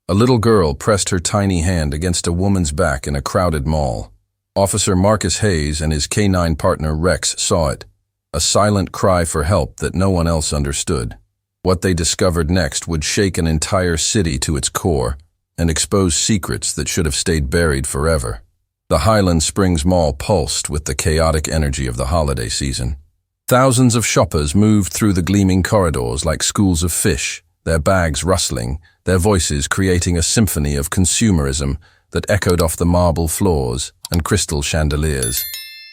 A little girl pressed her tiny hand against a woman's back in a crowded mall. Officer Marcus Hayes and his canine partner Rex saw it, a silent cry for help that no one else understood. What they discovered next would shake an entire city to its core and expose secrets that should have stayed buried forever. The Highland Springs Mall pulsed with the chaotic energy of the holiday season. Thousands of shoppers moved through the gleaming corridors like schools of fish, their bags rustling, their voices creating a symphony of consumerism that echoed off the marble floors and crystal chandeliers.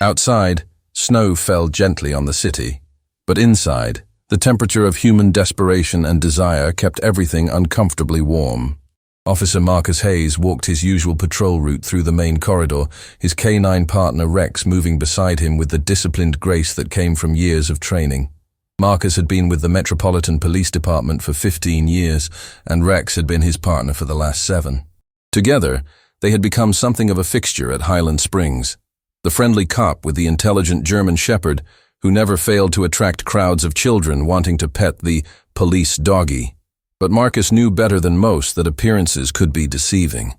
Outside, snow fell gently on the city, but inside, the temperature of human desperation and desire kept everything uncomfortably warm. Officer Marcus Hayes walked his usual patrol route through the main corridor, his canine partner Rex moving beside him with the disciplined grace that came from years of training. Marcus had been with the Metropolitan Police Department for 15 years, and Rex had been his partner for the last 7. Together, they had become something of a fixture at Highland Springs. The friendly cop with the intelligent German shepherd who never failed to attract crowds of children wanting to pet the police doggy. But Marcus knew better than most that appearances could be deceiving.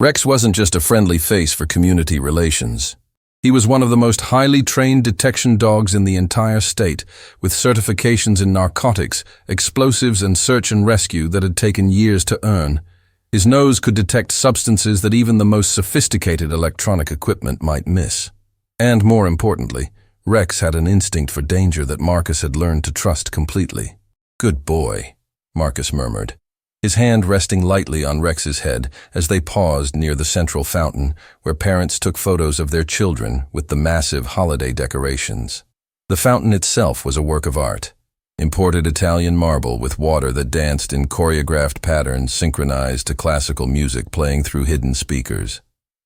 Rex wasn't just a friendly face for community relations. He was one of the most highly trained detection dogs in the entire state, with certifications in narcotics, explosives, and search and rescue that had taken years to earn. His nose could detect substances that even the most sophisticated electronic equipment might miss. And more importantly, Rex had an instinct for danger that Marcus had learned to trust completely. "Good boy," Marcus murmured, his hand resting lightly on Rex's head as they paused near the central fountain where parents took photos of their children with the massive holiday decorations. The fountain itself was a work of art, imported Italian marble with water that danced in choreographed patterns synchronized to classical music playing through hidden speakers.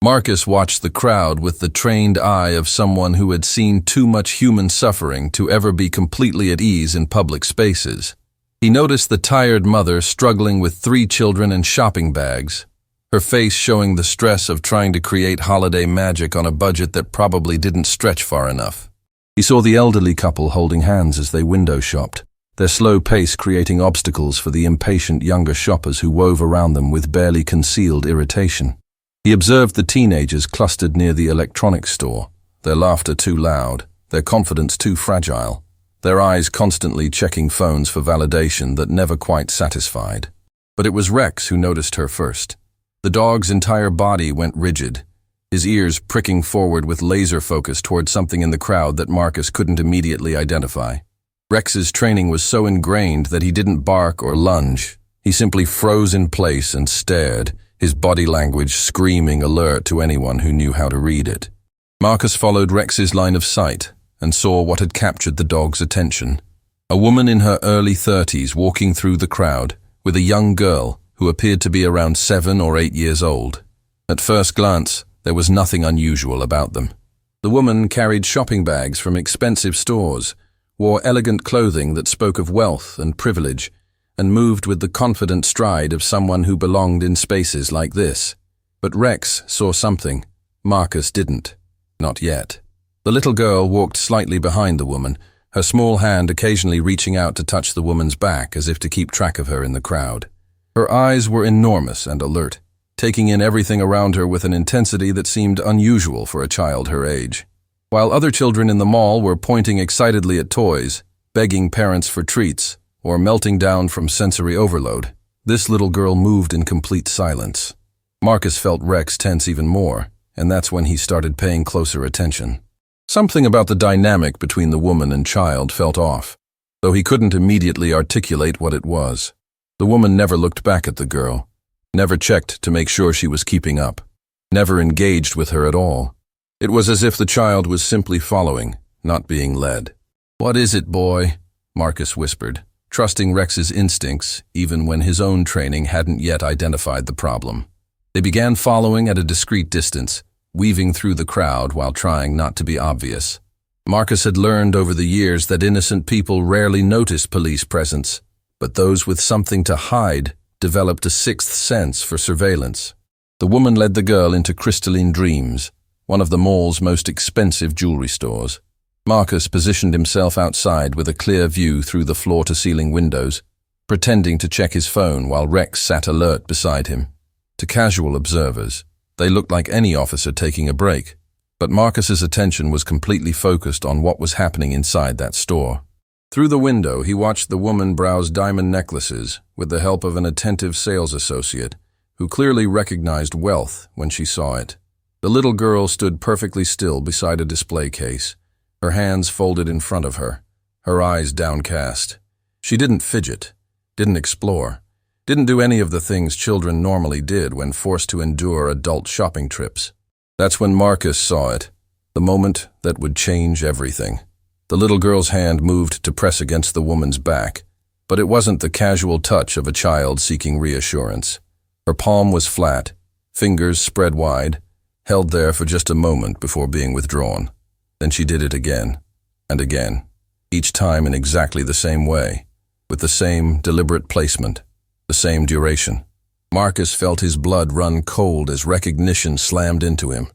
Marcus watched the crowd with the trained eye of someone who had seen too much human suffering to ever be completely at ease in public spaces. He noticed the tired mother struggling with 3 children and shopping bags, her face showing the stress of trying to create holiday magic on a budget that probably didn't stretch far enough. He saw the elderly couple holding hands as they window shopped, their slow pace creating obstacles for the impatient younger shoppers who wove around them with barely concealed irritation. He observed the teenagers clustered near the electronics store, their laughter too loud, their confidence too fragile, their eyes constantly checking phones for validation that never quite satisfied. But it was Rex who noticed her first. The dog's entire body went rigid, his ears pricking forward with laser focus toward something in the crowd that Marcus couldn't immediately identify. Rex's training was so ingrained that he didn't bark or lunge. He simply froze in place and stared, his body language screaming alert to anyone who knew how to read it. Marcus followed Rex's line of sight and saw what had captured the dog's attention. A woman in her early 30s walking through the crowd with a young girl who appeared to be around 7 or 8 years old. At first glance, there was nothing unusual about them. The woman carried shopping bags from expensive stores, wore elegant clothing that spoke of wealth and privilege, and moved with the confident stride of someone who belonged in spaces like this. But Rex saw something. Marcus didn't. Not yet. The little girl walked slightly behind the woman, her small hand occasionally reaching out to touch the woman's back as if to keep track of her in the crowd. Her eyes were enormous and alert, taking in everything around her with an intensity that seemed unusual for a child her age. While other children in the mall were pointing excitedly at toys, begging parents for treats, or melting down from sensory overload, this little girl moved in complete silence. Marcus felt Rex tense even more, and that's when he started paying closer attention. Something about the dynamic between the woman and child felt off, though he couldn't immediately articulate what it was. The woman never looked back at the girl, never checked to make sure she was keeping up, never engaged with her at all. It was as if the child was simply following, not being led. "What is it, boy?" Marcus whispered, trusting Rex's instincts even when his own training hadn't yet identified the problem. They began following at a discreet distance, weaving through the crowd while trying not to be obvious. Marcus had learned over the years that innocent people rarely notice police presence, but those with something to hide developed a sixth sense for surveillance. The woman led the girl into Crystalline Dreams, one of the mall's most expensive jewelry stores. Marcus positioned himself outside with a clear view through the floor-to-ceiling windows, pretending to check his phone while Rex sat alert beside him. To casual observers, they looked like any officer taking a break, but Marcus's attention was completely focused on what was happening inside that store. Through the window, he watched the woman browse diamond necklaces with the help of an attentive sales associate who clearly recognized wealth when she saw it. The little girl stood perfectly still beside a display case, her hands folded in front of her, her eyes downcast. She didn't fidget, didn't explore, didn't do any of the things children normally did when forced to endure adult shopping trips. That's when Marcus saw it, the moment that would change everything. The little girl's hand moved to press against the woman's back, but it wasn't the casual touch of a child seeking reassurance. Her palm was flat, fingers spread wide, held there for just a moment before being withdrawn. Then she did it again, and again, each time in exactly the same way, with the same deliberate placement, the same duration. Marcus felt his blood run cold as recognition slammed into him.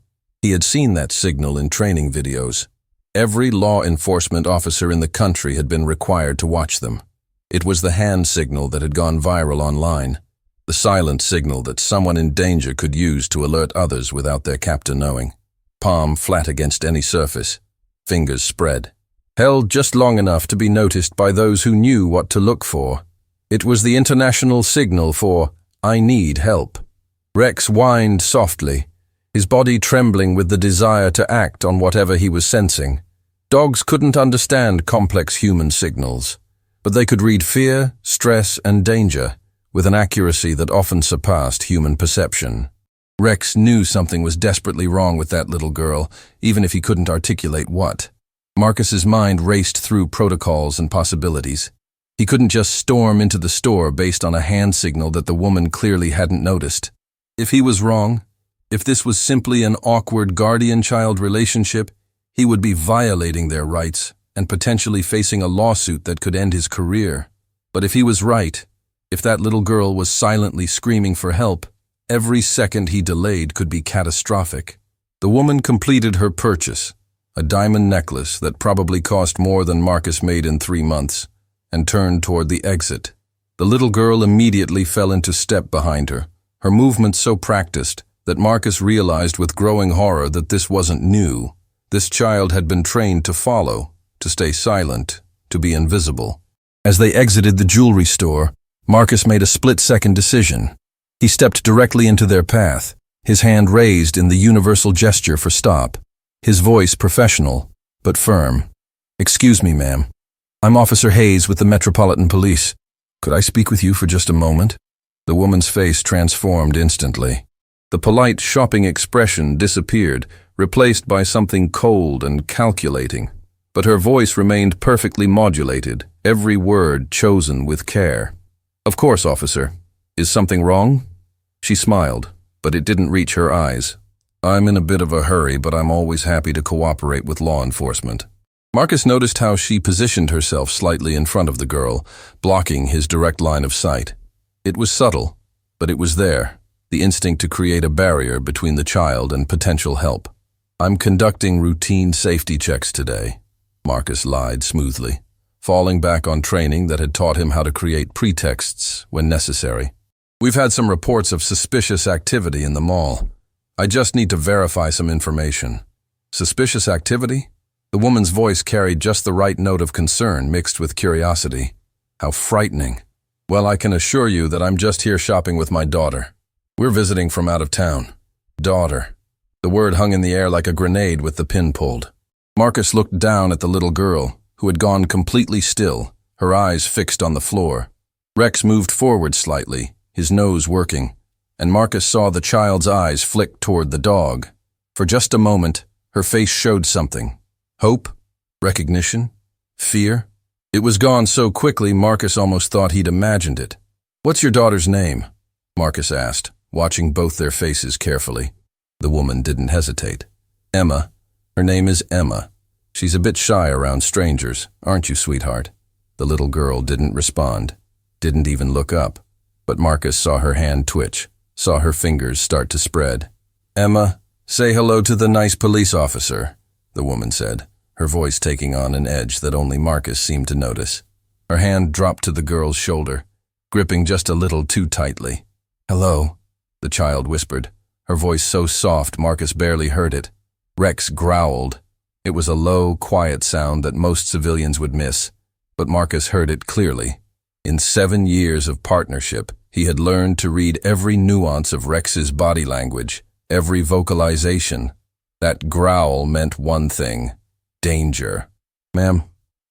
He had seen that signal in training videos. Every law enforcement officer in the country had been required to watch them. It was the hand signal that had gone viral online, the silent signal that someone in danger could use to alert others without their captor knowing. Palm flat against any surface, fingers spread, held just long enough to be noticed by those who knew what to look for. It was the international signal for, "I need help." Rex whined softly, his body trembling with the desire to act on whatever he was sensing. Dogs couldn't understand complex human signals, but they could read fear, stress, and danger with an accuracy that often surpassed human perception. Rex knew something was desperately wrong with that little girl, even if he couldn't articulate what. Marcus's mind raced through protocols and possibilities. He couldn't just storm into the store based on a hand signal that the woman clearly hadn't noticed. If he was wrong, if this was simply an awkward guardian-child relationship, he would be violating their rights and potentially facing a lawsuit that could end his career. But if he was right, if that little girl was silently screaming for help, every second he delayed could be catastrophic. The woman completed her purchase, a diamond necklace that probably cost more than Marcus made in 3 months, and turned toward the exit. The little girl immediately fell into step behind her, her movements so practiced that Marcus realized with growing horror that this wasn't new. This child had been trained to follow, to stay silent, to be invisible. As they exited the jewelry store, Marcus made a split-second decision. He stepped directly into their path, his hand raised in the universal gesture for stop, his voice professional, but firm. "Excuse me, ma'am. I'm Officer Hayes with the Metropolitan Police. Could I speak with you for just a moment?" The woman's face transformed instantly. The polite shopping expression disappeared, replaced by something cold and calculating. But her voice remained perfectly modulated, every word chosen with care. "Of course, officer. Is something wrong?" She smiled, but it didn't reach her eyes. "I'm in a bit of a hurry, but I'm always happy to cooperate with law enforcement." Marcus noticed how she positioned herself slightly in front of the girl, blocking his direct line of sight. It was subtle, but it was there, the instinct to create a barrier between the child and potential help. "I'm conducting routine safety checks today," Marcus lied smoothly, falling back on training that had taught him how to create pretexts when necessary. "We've had some reports of suspicious activity in the mall. I just need to verify some information." "Suspicious activity?" The woman's voice carried just the right note of concern mixed with curiosity. "How frightening." "Well, I can assure you that I'm just here shopping with my daughter. We're visiting from out of town." "Daughter." The word hung in the air like a grenade with the pin pulled. Marcus looked down at the little girl, who had gone completely still, her eyes fixed on the floor. Rex moved forward slightly, his nose working, and Marcus saw the child's eyes flick toward the dog. For just a moment, her face showed something. Hope? Recognition? Fear? It was gone so quickly Marcus almost thought he'd imagined it. "What's your daughter's name?" Marcus asked, watching both their faces carefully. The woman didn't hesitate. "Emma. Her name is Emma. She's a bit shy around strangers, aren't you, sweetheart?" The little girl didn't respond, didn't even look up, but Marcus saw her hand twitch, saw her fingers start to spread. "Emma, say hello to the nice police officer," the woman said, her voice taking on an edge that only Marcus seemed to notice. Her hand dropped to the girl's shoulder, gripping just a little too tightly. "Hello." the child whispered, her voice so soft Marcus barely heard it. Rex growled. It was a low, quiet sound that most civilians would miss, but Marcus heard it clearly. In 7 years of partnership, he had learned to read every nuance of Rex's body language, every vocalization. That growl meant one thing: danger. "Ma'am,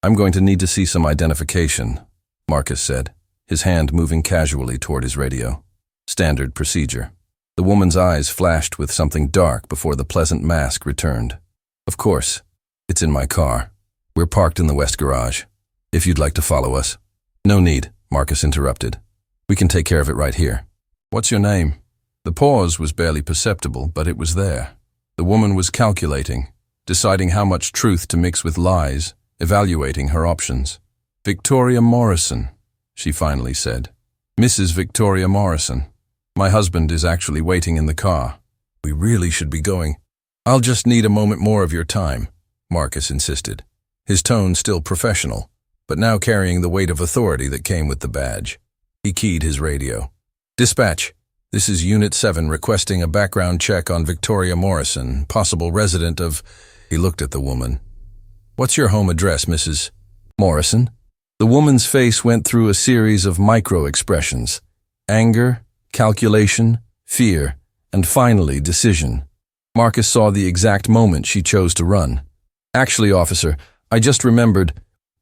I'm going to need to see some identification," Marcus said, his hand moving casually toward his radio. Standard procedure. The woman's eyes flashed with something dark before the pleasant mask returned. "Of course. It's in my car. We're parked in the west garage. If you'd like to follow us." "No need," Marcus interrupted. "We can take care of it right here." "What's your name?" The pause was barely perceptible, but it was there. The woman was calculating, deciding how much truth to mix with lies, evaluating her options. "Victoria Morrison," she finally said. "Mrs. Victoria Morrison. My husband is actually waiting in the car. We really should be going." "I'll just need a moment more of your time," Marcus insisted, his tone still professional, but now carrying the weight of authority that came with the badge. He keyed his radio. "Dispatch, this is Unit 7 requesting a background check on Victoria Morrison, possible resident of—" He looked at the woman. "What's your home address, Mrs. Morrison?" The woman's face went through a series of micro-expressions: anger, calculation, fear, and finally decision. Marcus saw the exact moment she chose to run. "Actually, officer, I just remembered.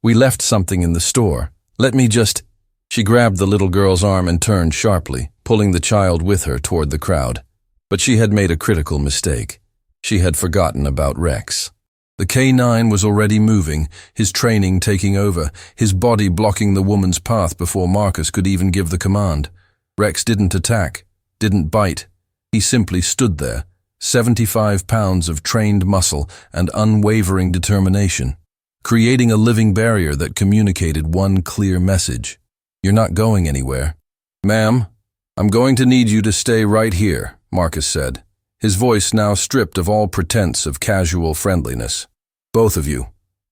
We left something in the store. Let me just—" She grabbed the little girl's arm and turned sharply, pulling the child with her toward the crowd. But she had made a critical mistake. She had forgotten about Rex. The K9 was already moving, his training taking over, his body blocking the woman's path before Marcus could even give the command. Rex didn't attack, didn't bite. He simply stood there, 75 pounds of trained muscle and unwavering determination, creating a living barrier that communicated one clear message: "You're not going anywhere." "Ma'am, I'm going to need you to stay right here," Marcus said, his voice now stripped of all pretense of casual friendliness. "Both of you,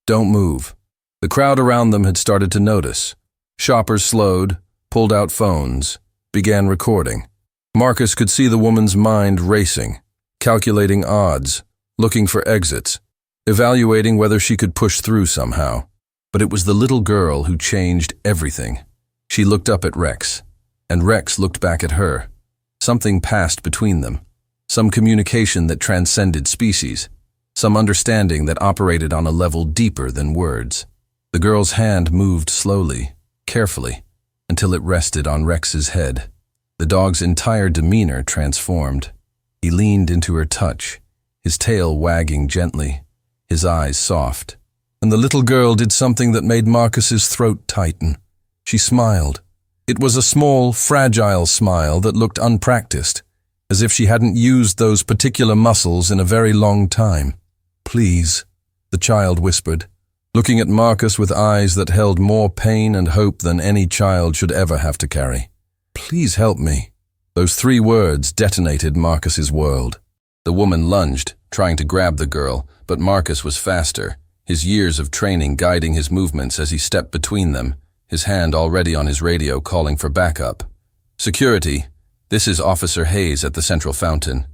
don't move." The crowd around them had started to notice. Shoppers slowed, pulled out phones, began recording. Marcus could see the woman's mind racing, calculating odds, looking for exits, evaluating whether she could push through somehow. But it was the little girl who changed everything. She looked up at Rex, and Rex looked back at her. Something passed between them, some communication that transcended species, some understanding that operated on a level deeper than words. The girl's hand moved slowly, carefully, until it rested on Rex's head. The dog's entire demeanor transformed. He leaned into her touch, his tail wagging gently, his eyes soft. And the little girl did something that made Marcus's throat tighten. She smiled. It was a small, fragile smile that looked unpracticed, as if she hadn't used those particular muscles in a very long time. "Please," the child whispered, looking at Marcus with eyes that held more pain and hope than any child should ever have to carry. "Please help me." Those 3 words detonated Marcus's world. The woman lunged, trying to grab the girl, but Marcus was faster, his years of training guiding his movements as he stepped between them, his hand already on his radio calling for backup. "Security, this is Officer Hayes at the Central Fountain.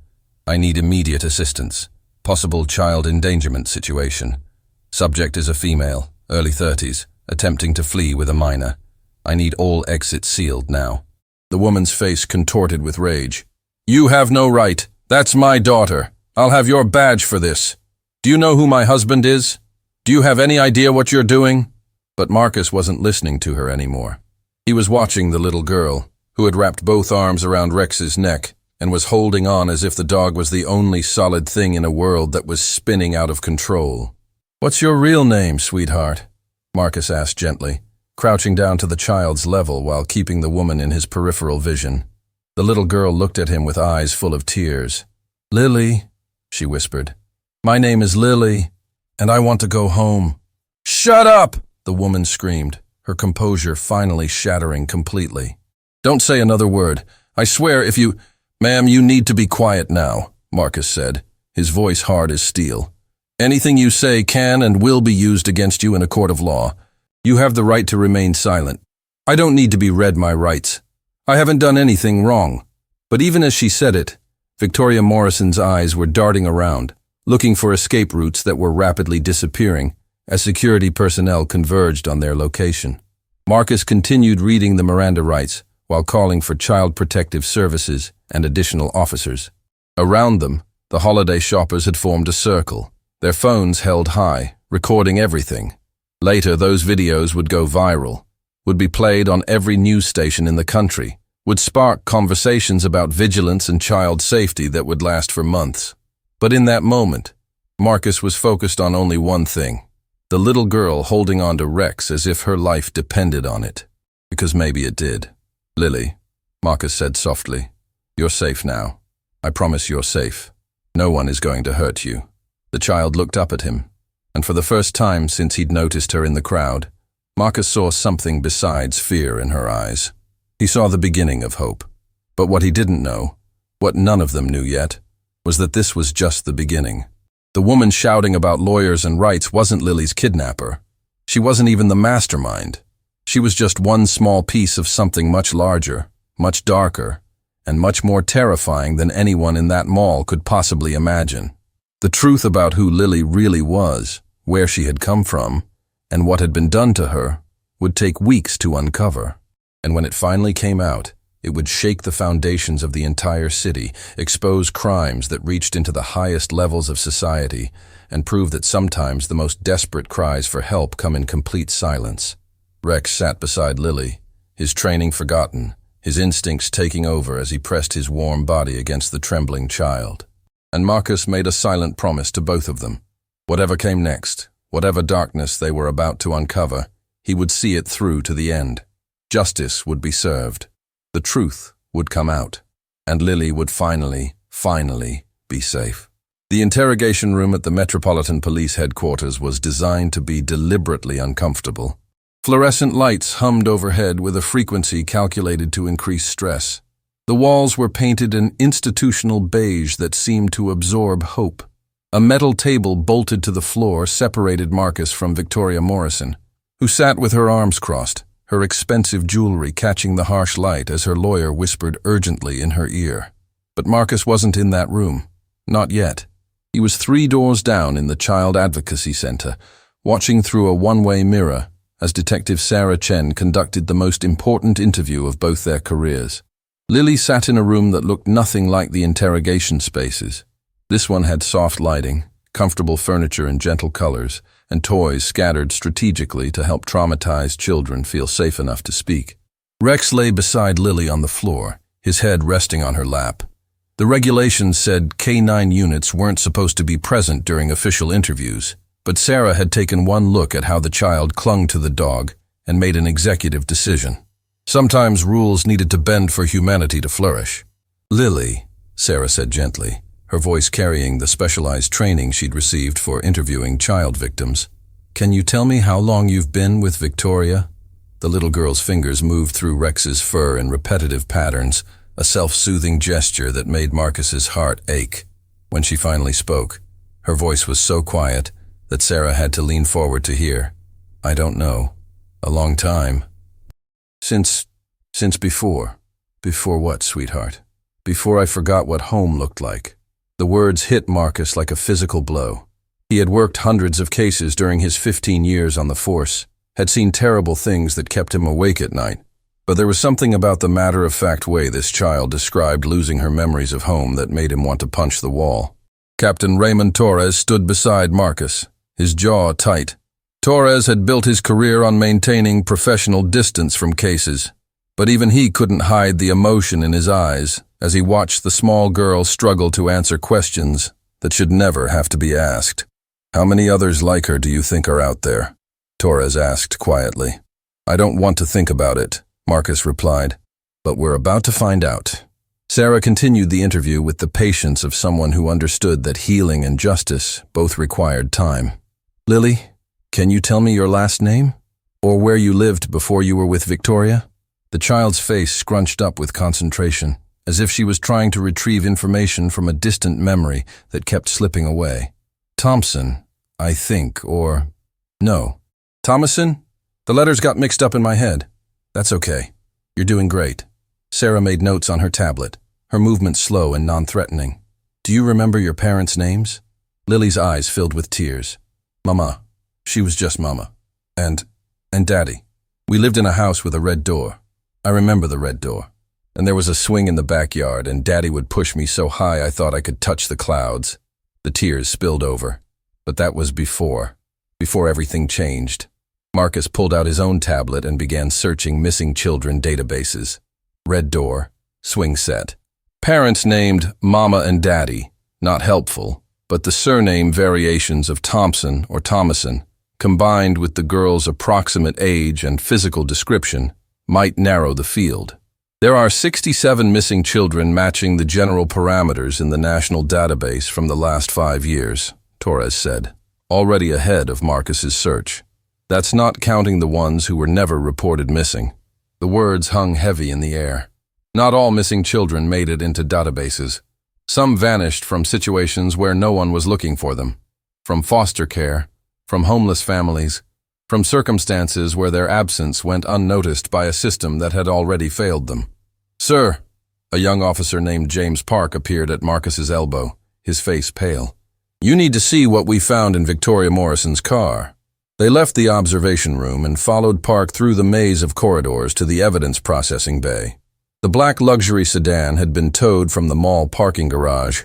I need immediate assistance. Possible child endangerment situation. Subject is a female, early 30s, attempting to flee with a minor. I need all exits sealed now." The woman's face contorted with rage. "You have no right. That's my daughter. I'll have your badge for this. Do you know who my husband is? Do you have any idea what you're doing?" But Marcus wasn't listening to her anymore. He was watching the little girl, who had wrapped both arms around Rex's neck and was holding on as if the dog was the only solid thing in a world that was spinning out of control. "What's your real name, sweetheart?" Marcus asked gently, crouching down to the child's level while keeping the woman in his peripheral vision. The little girl looked at him with eyes full of tears. "Lily," she whispered. "My name is Lily, and I want to go home." "Shut up!" the woman screamed, her composure finally shattering completely. "Don't say another word. I swear if you—" "Ma'am, you need to be quiet now," Marcus said, his voice hard as steel. "Anything you say can and will be used against you in a court of law. You have the right to remain silent. I don't need to be read my rights. I haven't done anything wrong." But even as she said it, Victoria Morrison's eyes were darting around, looking for escape routes that were rapidly disappearing as security personnel converged on their location. Marcus continued reading the Miranda rights while calling for Child Protective Services and additional officers. Around them, the holiday shoppers had formed a circle, their phones held high, recording everything. Later, those videos would go viral, would be played on every news station in the country, would spark conversations about vigilance and child safety that would last for months. But in that moment, Marcus was focused on only one thing: the little girl holding on to Rex as if her life depended on it. Because maybe it did. "Lily," Marcus said softly, "you're safe now. I promise you're safe. No one is going to hurt you." The child looked up at him, and for the first time since he'd noticed her in the crowd, Marcus saw something besides fear in her eyes. He saw the beginning of hope. But what he didn't know, what none of them knew yet, was that this was just the beginning. The woman shouting about lawyers and rights wasn't Lily's kidnapper. She wasn't even the mastermind. She was just one small piece of something much larger, much darker, and much more terrifying than anyone in that mall could possibly imagine. The truth about who Lily really was, where she had come from, and what had been done to her, would take weeks to uncover. And when it finally came out, it would shake the foundations of the entire city, expose crimes that reached into the highest levels of society, and prove that sometimes the most desperate cries for help come in complete silence. Rex sat beside Lily, his training forgotten, his instincts taking over as he pressed his warm body against the trembling child. And Marcus made a silent promise to both of them. Whatever came next, whatever darkness they were about to uncover, he would see it through to the end. Justice would be served. The truth would come out. And Lily would finally be safe. The interrogation room at the Metropolitan Police Headquarters was designed to be deliberately uncomfortable. Fluorescent lights hummed overhead with a frequency calculated to increase stress. The walls were painted an institutional beige that seemed to absorb hope. A metal table bolted to the floor separated Marcus from Victoria Morrison, who sat with her arms crossed, her expensive jewelry catching the harsh light as her lawyer whispered urgently in her ear. But Marcus wasn't in that room. Not yet. He was 3 doors down in the Child Advocacy Center, watching through a one-way mirror as Detective Sarah Chen conducted the most important interview of both their careers. Lily sat in a room that looked nothing like the interrogation spaces. This one had soft lighting, comfortable furniture in gentle colors, and toys scattered strategically to help traumatized children feel safe enough to speak. Rex lay beside Lily on the floor, his head resting on her lap. The regulations said K-9 units weren't supposed to be present during official interviews, but Sarah had taken one look at how the child clung to the dog and made an executive decision. Sometimes rules needed to bend for humanity to flourish. "Lily," Sarah said gently, her voice carrying the specialized training she'd received for interviewing child victims, "can you tell me how long you've been with Victoria?" The little girl's fingers moved through Rex's fur in repetitive patterns, a self-soothing gesture that made Marcus's heart ache. When she finally spoke, her voice was so quiet that Sarah had to lean forward to hear. "I don't know. A long time. Since before." "Before what, sweetheart?" "Before I forgot what home looked like." The words hit Marcus like a physical blow. He had worked hundreds of cases during his 15 years on the force, had seen terrible things that kept him awake at night. But there was something about the matter-of-fact way this child described losing her memories of home that made him want to punch the wall. Captain Raymond Torres stood beside Marcus, his jaw tight. Torres had built his career on maintaining professional distance from cases, but even he couldn't hide the emotion in his eyes as he watched the small girl struggle to answer questions that should never have to be asked. "How many others like her do you think are out there?" Torres asked quietly. "I don't want to think about it," Marcus replied, "but we're about to find out." Sarah continued the interview with the patience of someone who understood that healing and justice both required time. "Lily, can you tell me your last name? Or where you lived before you were with Victoria?" The child's face scrunched up with concentration, as if she was trying to retrieve information from a distant memory that kept slipping away. "Thompson, I think, or... no. Thomason? The letters got mixed up in my head." "That's okay. You're doing great." Sarah made notes on her tablet, her movement slow and non-threatening. "Do you remember your parents' names?" Lily's eyes filled with tears. "Mama. She was just Mama. And Daddy. We lived in a house with a red door. I remember the red door. And there was a swing in the backyard, and Daddy would push me so high I thought I could touch the clouds." The tears spilled over. But that was before everything changed. Marcus pulled out his own tablet and began searching missing children databases. Red door, swing set. Parents named Mama and Daddy, not helpful, but the surname variations of Thompson or Thomason, combined with the girl's approximate age and physical description, might narrow the field. There are 67 missing children matching the general parameters in the national database from the last 5 years, Torres said, already ahead of Marcus's search. That's not counting the ones who were never reported missing. The words hung heavy in the air. Not all missing children made it into databases. Some vanished from situations where no one was looking for them, from foster care, from homeless families, from circumstances where their absence went unnoticed by a system that had already failed them. "Sir," a young officer named James Park appeared at Marcus's elbow, his face pale. "You need to see what we found in Victoria Morrison's car." They left the observation room and followed Park through the maze of corridors to the evidence processing bay. The black luxury sedan had been towed from the mall parking garage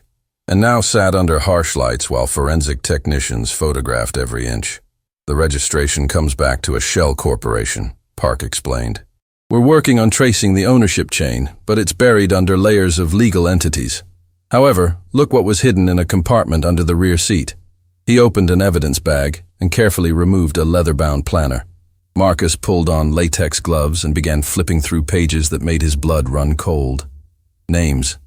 and now sat under harsh lights while forensic technicians photographed every inch. "The registration comes back to a shell corporation," Park explained. "We're working on tracing the ownership chain, but it's buried under layers of legal entities. However, look what was hidden in a compartment under the rear seat." He opened an evidence bag and carefully removed a leather-bound planner. Marcus pulled on latex gloves and began flipping through pages that made his blood run cold. Names.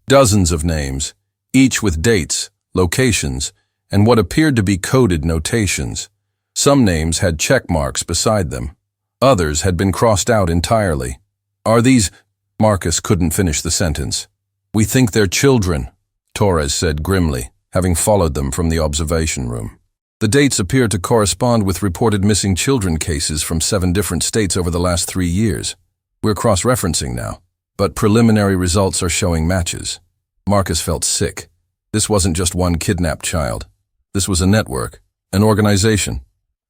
Dozens of names, each with dates, locations, and what appeared to be coded notations. Some names had check marks beside them. Others had been crossed out entirely. "Are these—" Marcus couldn't finish the sentence. "We think they're children," Torres said grimly, having followed them from the observation room. The dates appear to correspond with reported missing children cases from 7 different states over the last 3 years. We're cross-referencing now, but preliminary results are showing matches. Marcus felt sick. This wasn't just one kidnapped child. This was a network, an organization,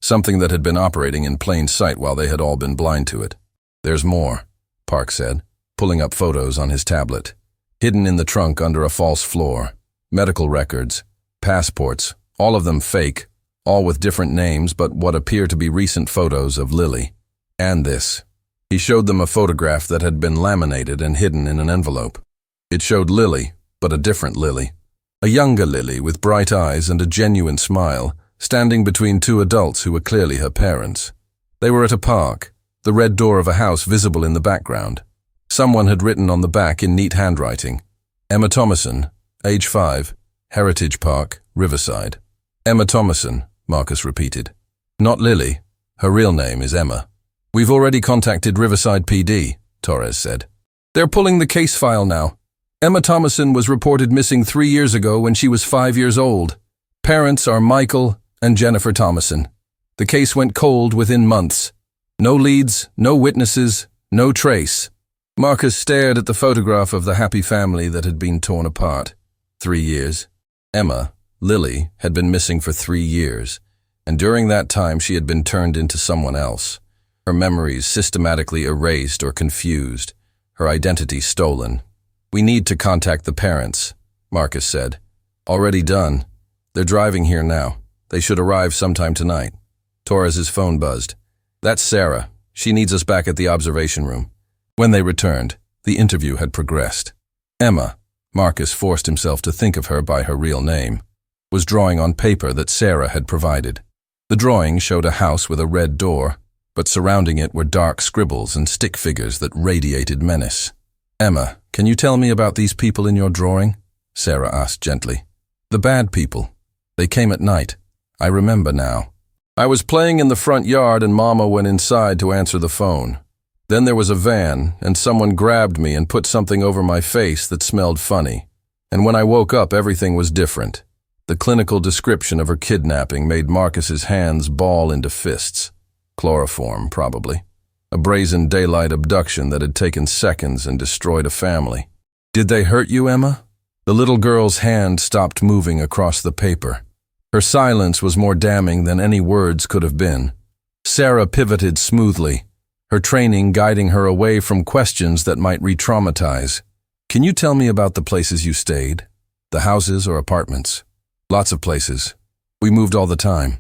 something that had been operating in plain sight while they had all been blind to it. "There's more," Park said, pulling up photos on his tablet. Hidden in the trunk under a false floor. Medical records, passports, all of them fake, all with different names but what appear to be recent photos of Lily. And this. He showed them a photograph that had been laminated and hidden in an envelope. It showed Lily, but a different Lily. A younger Lily with bright eyes and a genuine smile, standing between 2 adults who were clearly her parents. They were at a park, the red door of a house visible in the background. Someone had written on the back in neat handwriting, "Emma Thomason, age 5, Heritage Park, Riverside." "Emma Thomason," Marcus repeated. "Not Lily. Her real name is Emma." "We've already contacted Riverside PD," Torres said. "They're pulling the case file now. Emma Thomason was reported missing 3 years ago when she was 5 years old. Parents are Michael and Jennifer Thomason. The case went cold within months. No leads, no witnesses, no trace." Marcus stared at the photograph of the happy family that had been torn apart. 3 years. Emma, Lily, had been missing for 3 years, and during that time she had been turned into someone else. Her memories systematically erased or confused, her identity stolen. "We need to contact the parents," Marcus said. "Already done. They're driving here now. They should arrive sometime tonight." Torres's phone buzzed. "That's Sarah. She needs us back at the observation room." When they returned, the interview had progressed. Emma, Marcus forced himself to think of her by her real name, was drawing on paper that Sarah had provided. The drawing showed a house with a red door, but surrounding it were dark scribbles and stick figures that radiated menace. "Emma, can you tell me about these people in your drawing?" Sarah asked gently. "The bad people. They came at night. I remember now. I was playing in the front yard and Mama went inside to answer the phone. Then there was a van, and someone grabbed me and put something over my face that smelled funny. And when I woke up, everything was different." The clinical description of her kidnapping made Marcus's hands ball into fists. Chloroform, probably. A brazen daylight abduction that had taken seconds and destroyed a family. Did they hurt you, Emma? The little girl's hand stopped moving across the paper. Her silence was more damning than any words could have been. Sarah pivoted smoothly, her training guiding her away from questions that might re-traumatize. Can you tell me about the places you stayed? The houses or apartments? Lots of places. We moved all the time.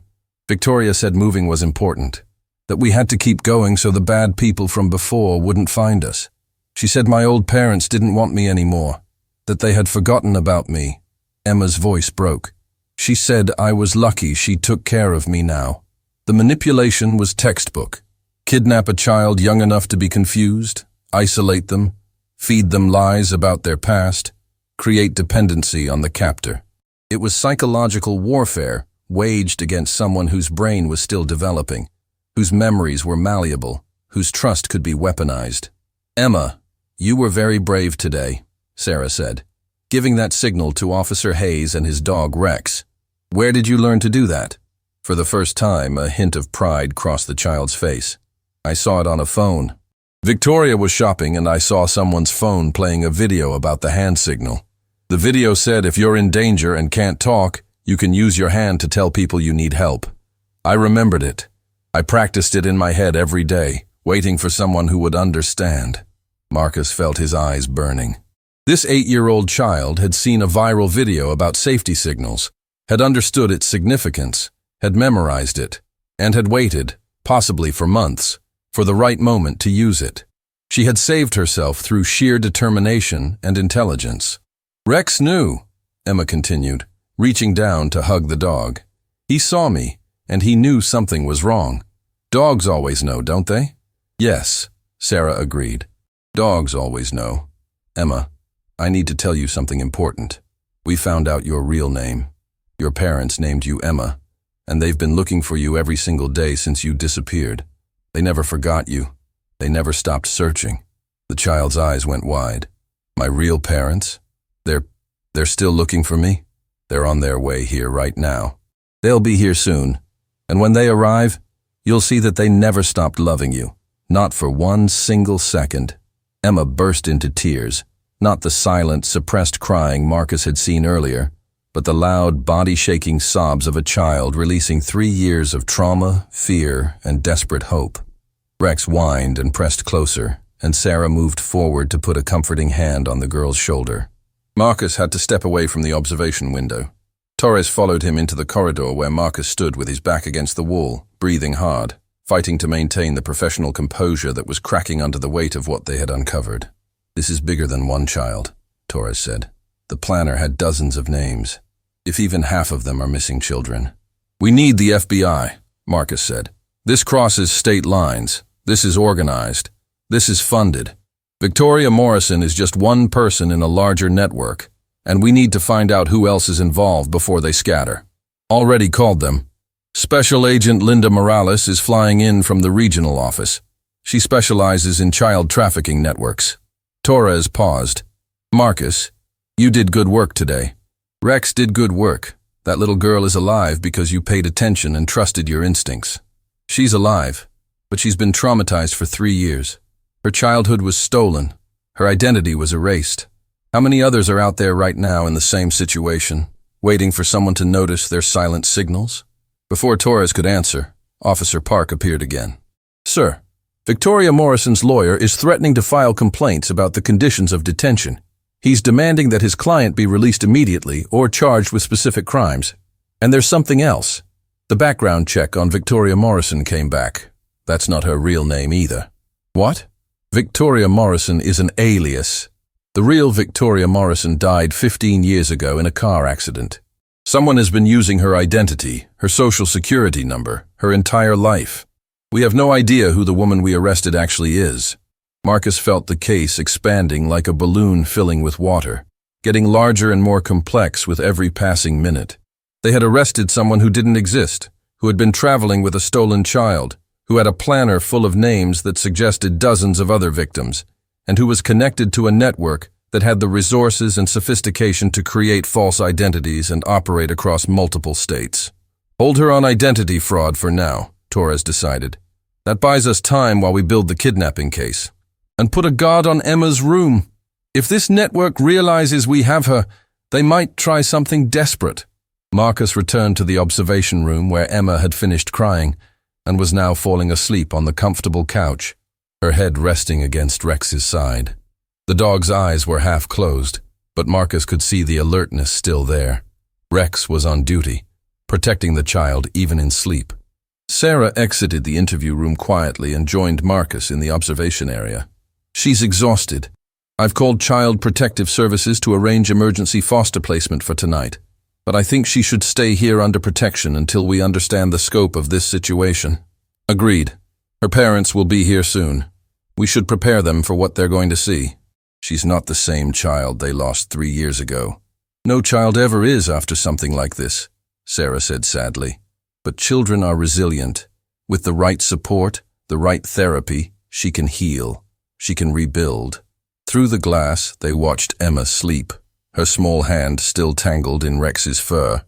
Victoria said moving was important, that we had to keep going so the bad people from before wouldn't find us. She said my old parents didn't want me anymore, that they had forgotten about me. Emma's voice broke. She said I was lucky she took care of me now. The manipulation was textbook. Kidnap a child young enough to be confused, isolate them, feed them lies about their past, create dependency on the captor. It was psychological warfare waged against someone whose brain was still developing, whose memories were malleable, whose trust could be weaponized. Emma, you were very brave today, Sarah said, giving that signal to Officer Hayes and his dog Rex. Where did you learn to do that? For the first time, a hint of pride crossed the child's face. I saw it on a phone. Victoria was shopping and I saw someone's phone playing a video about the hand signal. The video said if you're in danger and can't talk, you can use your hand to tell people you need help. I remembered it. I practiced it in my head every day, waiting for someone who would understand. Marcus felt his eyes burning. This 8-year-old child had seen a viral video about safety signals, had understood its significance, had memorized it, and had waited, possibly for months, for the right moment to use it. She had saved herself through sheer determination and intelligence. Rex knew, Emma continued, reaching down to hug the dog. He saw me, and he knew something was wrong. Dogs always know, don't they? Yes, Sarah agreed. Dogs always know. Emma, I need to tell you something important. We found out your real name. Your parents named you Emma, and they've been looking for you every single day since you disappeared. They never forgot you. They never stopped searching. The child's eyes went wide. My real parents? They're still looking for me? They're on their way here right now. They'll be here soon. And when they arrive, you'll see that they never stopped loving you. Not for one single second. Emma burst into tears. Not the silent, suppressed crying Marcus had seen earlier, but the loud, body-shaking sobs of a child releasing 3 years of trauma, fear, and desperate hope. Rex whined and pressed closer, and Sarah moved forward to put a comforting hand on the girl's shoulder. Marcus had to step away from the observation window. Torres followed him into the corridor where Marcus stood with his back against the wall, breathing hard, fighting to maintain the professional composure that was cracking under the weight of what they had uncovered. This is bigger than one child, Torres said. The planner had dozens of names. If even half of them are missing children. We need the FBI, Marcus said. This crosses state lines. This is organized. This is funded. Victoria Morrison is just one person in a larger network, and we need to find out who else is involved before they scatter. Already called them. Special Agent Linda Morales is flying in from the regional office. She specializes in child trafficking networks. Torres paused. Marcus, you did good work today. Rex did good work. That little girl is alive because you paid attention and trusted your instincts. She's alive, but she's been traumatized for 3 years. Her childhood was stolen. Her identity was erased. How many others are out there right now in the same situation, waiting for someone to notice their silent signals? Before Torres could answer, Officer Park appeared again. Sir, Victoria Morrison's lawyer is threatening to file complaints about the conditions of detention. He's demanding that his client be released immediately or charged with specific crimes. And there's something else. The background check on Victoria Morrison came back. That's not her real name either. What? Victoria Morrison is an alias. The real Victoria Morrison died 15 years ago in a car accident. Someone has been using her identity, her social security number, her entire life. We have no idea who the woman we arrested actually is. Marcus felt the case expanding like a balloon filling with water, getting larger and more complex with every passing minute. They had arrested someone who didn't exist, who had been traveling with a stolen child, who had a planner full of names that suggested dozens of other victims, and who was connected to a network that had the resources and sophistication to create false identities and operate across multiple states. Hold her on identity fraud for now, Torres decided. That buys us time while we build the kidnapping case. And put a guard on Emma's room. If this network realizes we have her, they might try something desperate. Marcus returned to the observation room where Emma had finished crying and was now falling asleep on the comfortable couch, her head resting against Rex's side. The dog's eyes were half closed, but Marcus could see the alertness still there. Rex was on duty, protecting the child even in sleep. Sarah exited the interview room quietly and joined Marcus in the observation area. She's exhausted. I've called Child Protective Services to arrange emergency foster placement for tonight, but I think she should stay here under protection until we understand the scope of this situation. Agreed. Her parents will be here soon. We should prepare them for what they're going to see. She's not the same child they lost 3 years ago. No child ever is after something like this, Sarah said sadly. But children are resilient. With the right support, the right therapy, she can heal. She can rebuild. Through the glass, they watched Emma sleep, her small hand still tangled in Rex's fur,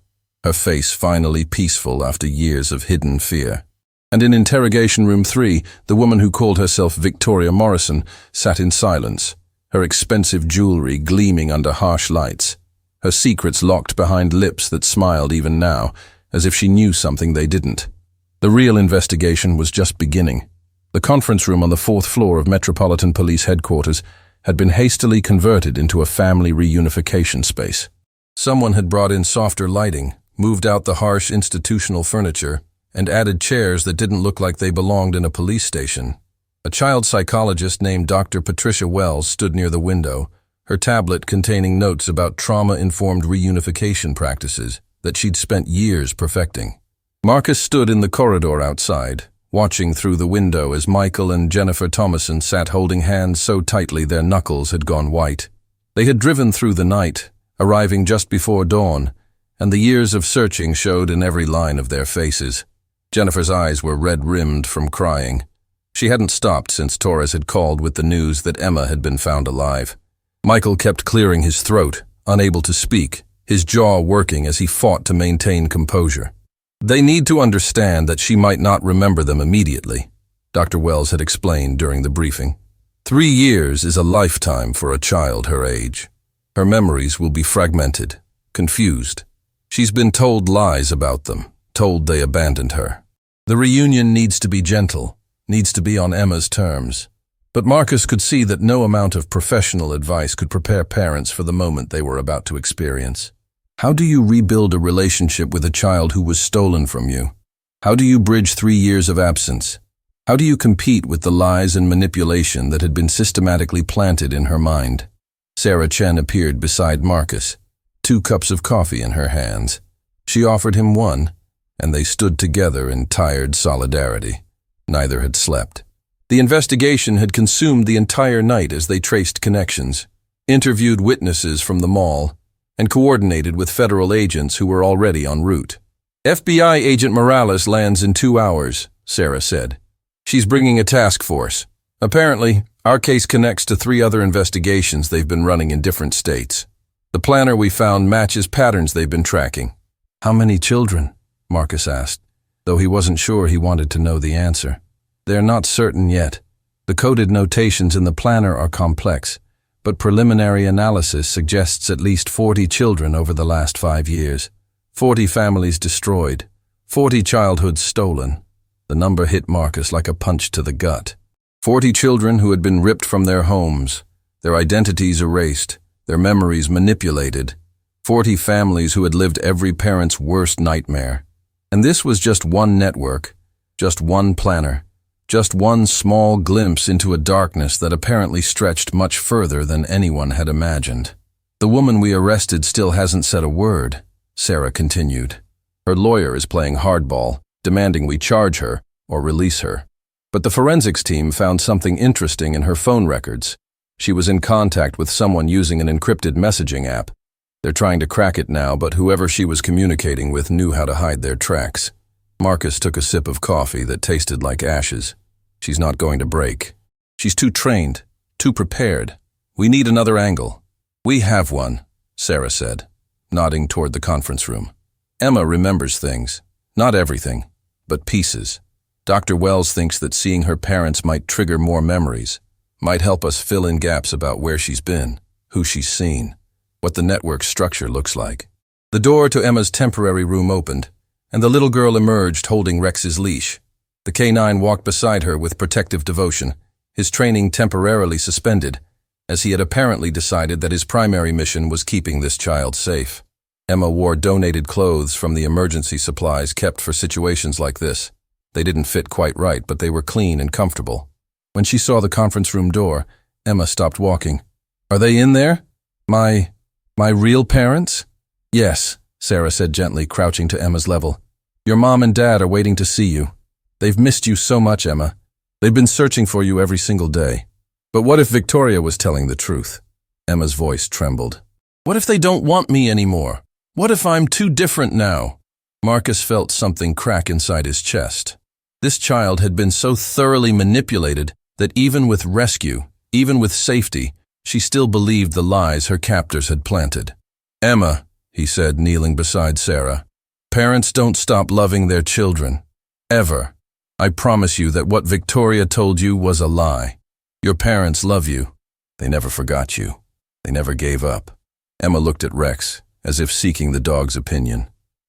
her face finally peaceful after years of hidden fear. And in interrogation room 3, the woman who called herself Victoria Morrison sat in silence, her expensive jewelry gleaming under harsh lights, her secrets locked behind lips that smiled even now, as if she knew something they didn't. The real investigation was just beginning. The conference room on the 4th floor of Metropolitan Police Headquarters had been hastily converted into a family reunification space. Someone had brought in softer lighting, moved out the harsh institutional furniture, and added chairs that didn't look like they belonged in a police station. A child psychologist named Dr. Patricia Wells stood near the window, her tablet containing notes about trauma-informed reunification practices that she'd spent years perfecting. Marcus stood in the corridor outside, watching through the window as Michael and Jennifer Thomason sat holding hands so tightly their knuckles had gone white. They had driven through the night, arriving just before dawn, and the years of searching showed in every line of their faces. Jennifer's eyes were red-rimmed from crying. She hadn't stopped since Torres had called with the news that Emma had been found alive. Michael kept clearing his throat, unable to speak, his jaw working as he fought to maintain composure. They need to understand that she might not remember them immediately, Dr. Wells had explained during the briefing. 3 years is a lifetime for a child her age. Her memories will be fragmented, confused. She's been told lies about them, told they abandoned her. The reunion needs to be gentle, needs to be on Emma's terms. But Marcus could see that no amount of professional advice could prepare parents for the moment they were about to experience. How do you rebuild a relationship with a child who was stolen from you? How do you bridge 3 years of absence? How do you compete with the lies and manipulation that had been systematically planted in her mind? Sarah Chen appeared beside Marcus, 2 cups of coffee in her hands. She offered him one, and they stood together in tired solidarity. Neither had slept. The investigation had consumed the entire night as they traced connections, interviewed witnesses from the mall, and coordinated with federal agents who were already en route. FBI agent Morales lands in 2 hours, Sarah said. She's bringing a task force. Apparently, our case connects to 3 other investigations they've been running in different states. The planner we found matches patterns they've been tracking. How many children? Marcus asked, though he wasn't sure he wanted to know the answer. They're not certain yet. The coded notations in the planner are complex, but preliminary analysis suggests at least 40 children over the last 5 years. 40 families destroyed, 40 childhoods stolen. The number hit Marcus like a punch to the gut. 40 children who had been ripped from their homes, their identities erased, their memories manipulated. 40 families who had lived every parent's worst nightmare. And this was just one network, just one planner. Just one small glimpse into a darkness that apparently stretched much further than anyone had imagined. The woman we arrested still hasn't said a word, Sarah continued. Her lawyer is playing hardball, demanding we charge her or release her. But the forensics team found something interesting in her phone records. She was in contact with someone using an encrypted messaging app. They're trying to crack it now, but whoever she was communicating with knew how to hide their tracks. Marcus took a sip of coffee that tasted like ashes. She's not going to break. She's too trained, too prepared. We need another angle. We have one, Sarah said, nodding toward the conference room. Emma remembers things. Not everything, but pieces. Dr. Wells thinks that seeing her parents might trigger more memories, might help us fill in gaps about where she's been. who she's seen, what the network structure looks like. The door to Emma's temporary room opened, and the little girl emerged holding Rex's leash. The K9 walked beside her with protective devotion, his training temporarily suspended, as he had apparently decided that his primary mission was keeping this child safe. Emma wore donated clothes from the emergency supplies kept for situations like this. They didn't fit quite right, but they were clean and comfortable. When she saw the conference room door, Emma stopped walking. "Are they in there? My real parents?" "Yes," Sarah said gently, crouching to Emma's level. "Your mom and dad are waiting to see you. They've missed you so much, Emma. They've been searching for you every single day." "But what if Victoria was telling the truth?" Emma's voice trembled. "What if they don't want me anymore? What if I'm too different now?" Marcus felt something crack inside his chest. This child had been so thoroughly manipulated that even with rescue, even with safety, she still believed the lies her captors had planted. "Emma," he said, kneeling beside Sarah, "parents don't stop loving their children. Ever. I promise you that what Victoria told you was a lie. Your parents love you. They never forgot you. They never gave up." Emma looked at Rex, as if seeking the dog's opinion.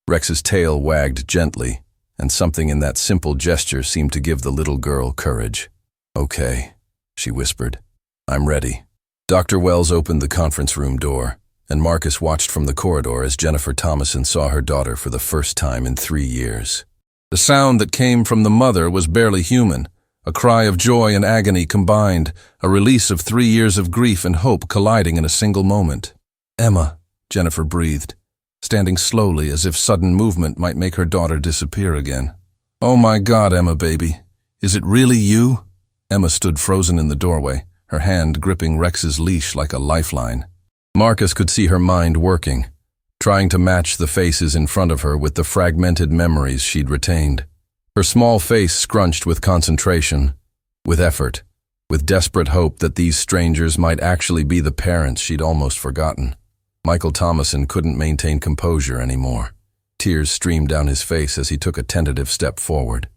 Rex's tail wagged gently, and something in that simple gesture seemed to give the little girl courage. "Okay," she whispered. "I'm ready." Dr. Wells opened the conference room door, and Marcus watched from the corridor as Jennifer Thomason saw her daughter for the first time in 3 years. The sound that came from the mother was barely human, a cry of joy and agony combined, a release of 3 years of grief and hope colliding in a single moment. "Emma," Jennifer breathed, standing slowly as if sudden movement might make her daughter disappear again. "Oh my God, Emma, baby. Is it really you?" Emma stood frozen in the doorway, her hand gripping Rex's leash like a lifeline. Marcus could see her mind working, trying to match the faces in front of her with the fragmented memories she'd retained. Her small face scrunched with concentration, with effort, with desperate hope that these strangers might actually be the parents she'd almost forgotten. Michael Thomason couldn't maintain composure anymore. Tears streamed down his face as he took a tentative step forward.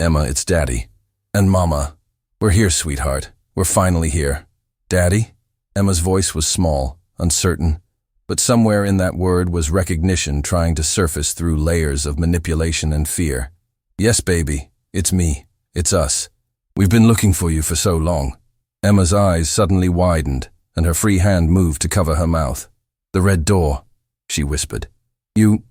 "Emma, it's Daddy." "And Mama. We're here, sweetheart. We're finally here." "Daddy?" Emma's voice was small, uncertain, but somewhere in that word was recognition trying to surface through layers of manipulation and fear. "Yes, baby. It's me. It's us. We've been looking for you for so long." Emma's eyes suddenly widened, and her free hand moved to cover her mouth. "The red door," she whispered. You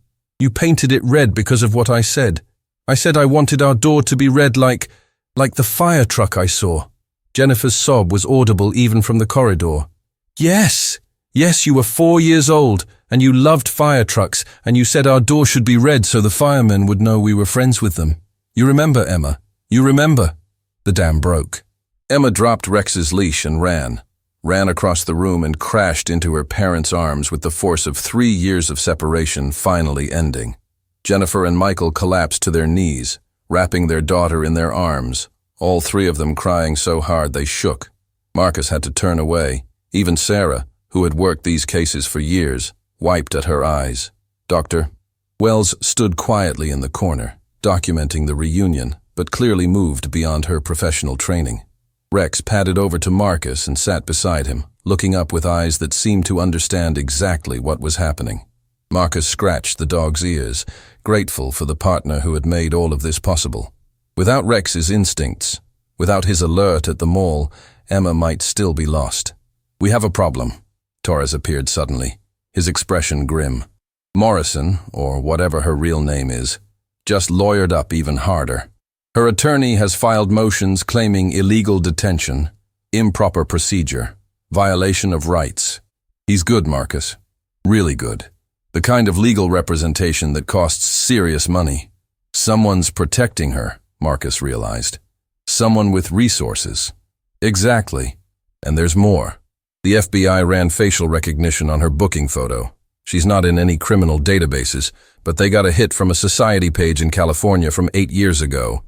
painted it red because of what I said. I said I wanted our door to be red like the fire truck I saw." Jennifer's sob was audible even from the corridor. Yes, you were 4 years old, and you loved fire trucks, and you said our door should be red so the firemen would know we were friends with them. You remember, Emma? You remember?" The dam broke. Emma dropped Rex's leash and ran across the room and crashed into her parents' arms with the force of 3 years of separation finally ending. Jennifer and Michael collapsed to their knees, wrapping their daughter in their arms, all 3 of them crying so hard they shook. Marcus had to turn away. Even Sarah, who had worked these cases for years, wiped at her eyes. Dr. Wells stood quietly in the corner, documenting the reunion, but clearly moved beyond her professional training. Rex padded over to Marcus and sat beside him, looking up with eyes that seemed to understand exactly what was happening. Marcus scratched the dog's ears, grateful for the partner who had made all of this possible. Without Rex's instincts, without his alert at the mall, Emma might still be lost. "We have a problem." Torres appeared suddenly, his expression grim. Morrison, or whatever her real name is, just lawyered up even harder. Her attorney has filed motions claiming illegal detention, improper procedure, violation of rights. He's good, Marcus. Really good. The kind of legal representation that costs serious money. Someone's protecting her, Marcus realized. Someone with resources. Exactly. And there's more. The FBI ran facial recognition on her booking photo. She's not in any criminal databases, but they got a hit from a society page in California from 8 years ago.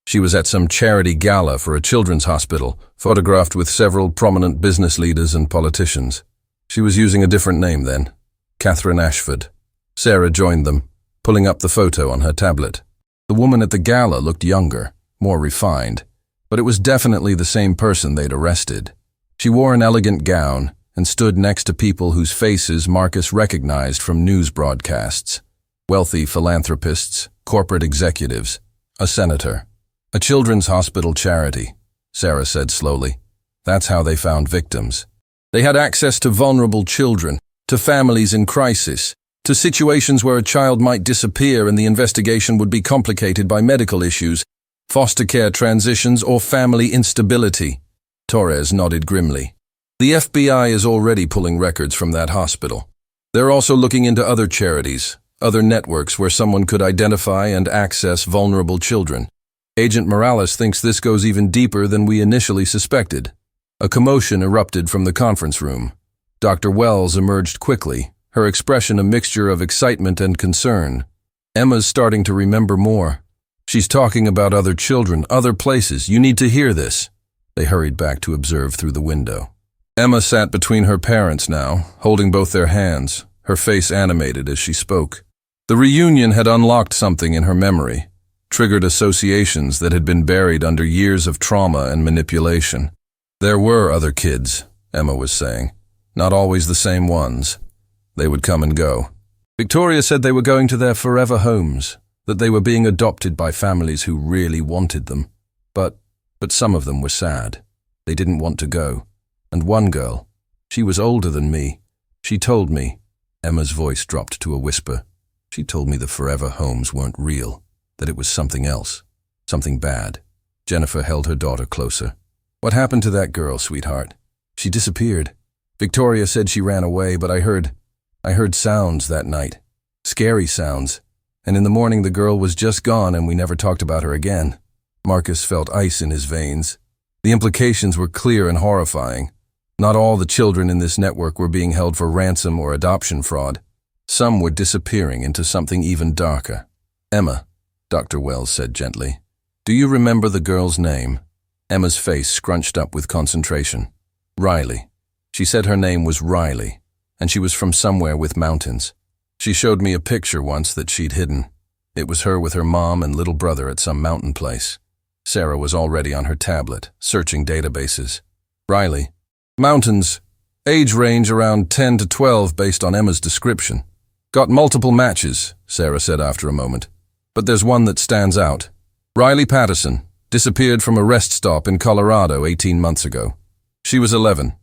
She was at some charity gala for a children's hospital, photographed with several prominent business leaders and politicians. She was using a different name then, Catherine Ashford. Sarah joined them, pulling up the photo on her tablet. The woman at the gala looked younger, more refined, but it was definitely the same person they'd arrested. She wore an elegant gown, and stood next to people whose faces Marcus recognized from news broadcasts. Wealthy philanthropists, corporate executives, a senator. A children's hospital charity, Sarah said slowly. That's how they found victims. They had access to vulnerable children, to families in crisis, to situations where a child might disappear and the investigation would be complicated by medical issues, foster care transitions, or family instability. Torres nodded grimly. The FBI is already pulling records from that hospital. They're also looking into other charities, other networks where someone could identify and access vulnerable children. Agent Morales thinks this goes even deeper than we initially suspected. A commotion erupted from the conference room. Dr. Wells emerged quickly, her expression a mixture of excitement and concern. Emma's starting to remember more. She's talking about other children, other places. You need to hear this. They hurried back to observe through the window. Emma sat between her parents now, holding both their hands, her face animated as she spoke. The reunion had unlocked something in her memory, triggered associations that had been buried under years of trauma and manipulation. There were other kids, Emma was saying. Not always the same ones. They would come and go. Victoria said they were going to their forever homes, that they were being adopted by families who really wanted them. But some of them were sad. They didn't want to go. And one girl, she was older than me. She told me, Emma's voice dropped to a whisper. She told me the forever homes weren't real, that it was something else, something bad. Jennifer held her daughter closer. What happened to that girl, sweetheart? She disappeared. Victoria said she ran away, but I heard sounds that night. Scary sounds. And in the morning the girl was just gone and we never talked about her again. Marcus felt ice in his veins. The implications were clear and horrifying. Not all the children in this network were being held for ransom or adoption fraud. Some were disappearing into something even darker. Emma, Dr. Wells said gently, do you remember the girl's name? Emma's face scrunched up with concentration. Riley. She said her name was Riley, and she was from somewhere with mountains. She showed me a picture once that she'd hidden. It was her with her mom and little brother at some mountain place. Sarah was already on her tablet, searching databases. Riley. Mountains. Age range around 10 to 12 based on Emma's description. Got multiple matches, Sarah said after a moment. But there's one that stands out. Riley Patterson. Disappeared from a rest stop in Colorado 18 months ago. She was 11,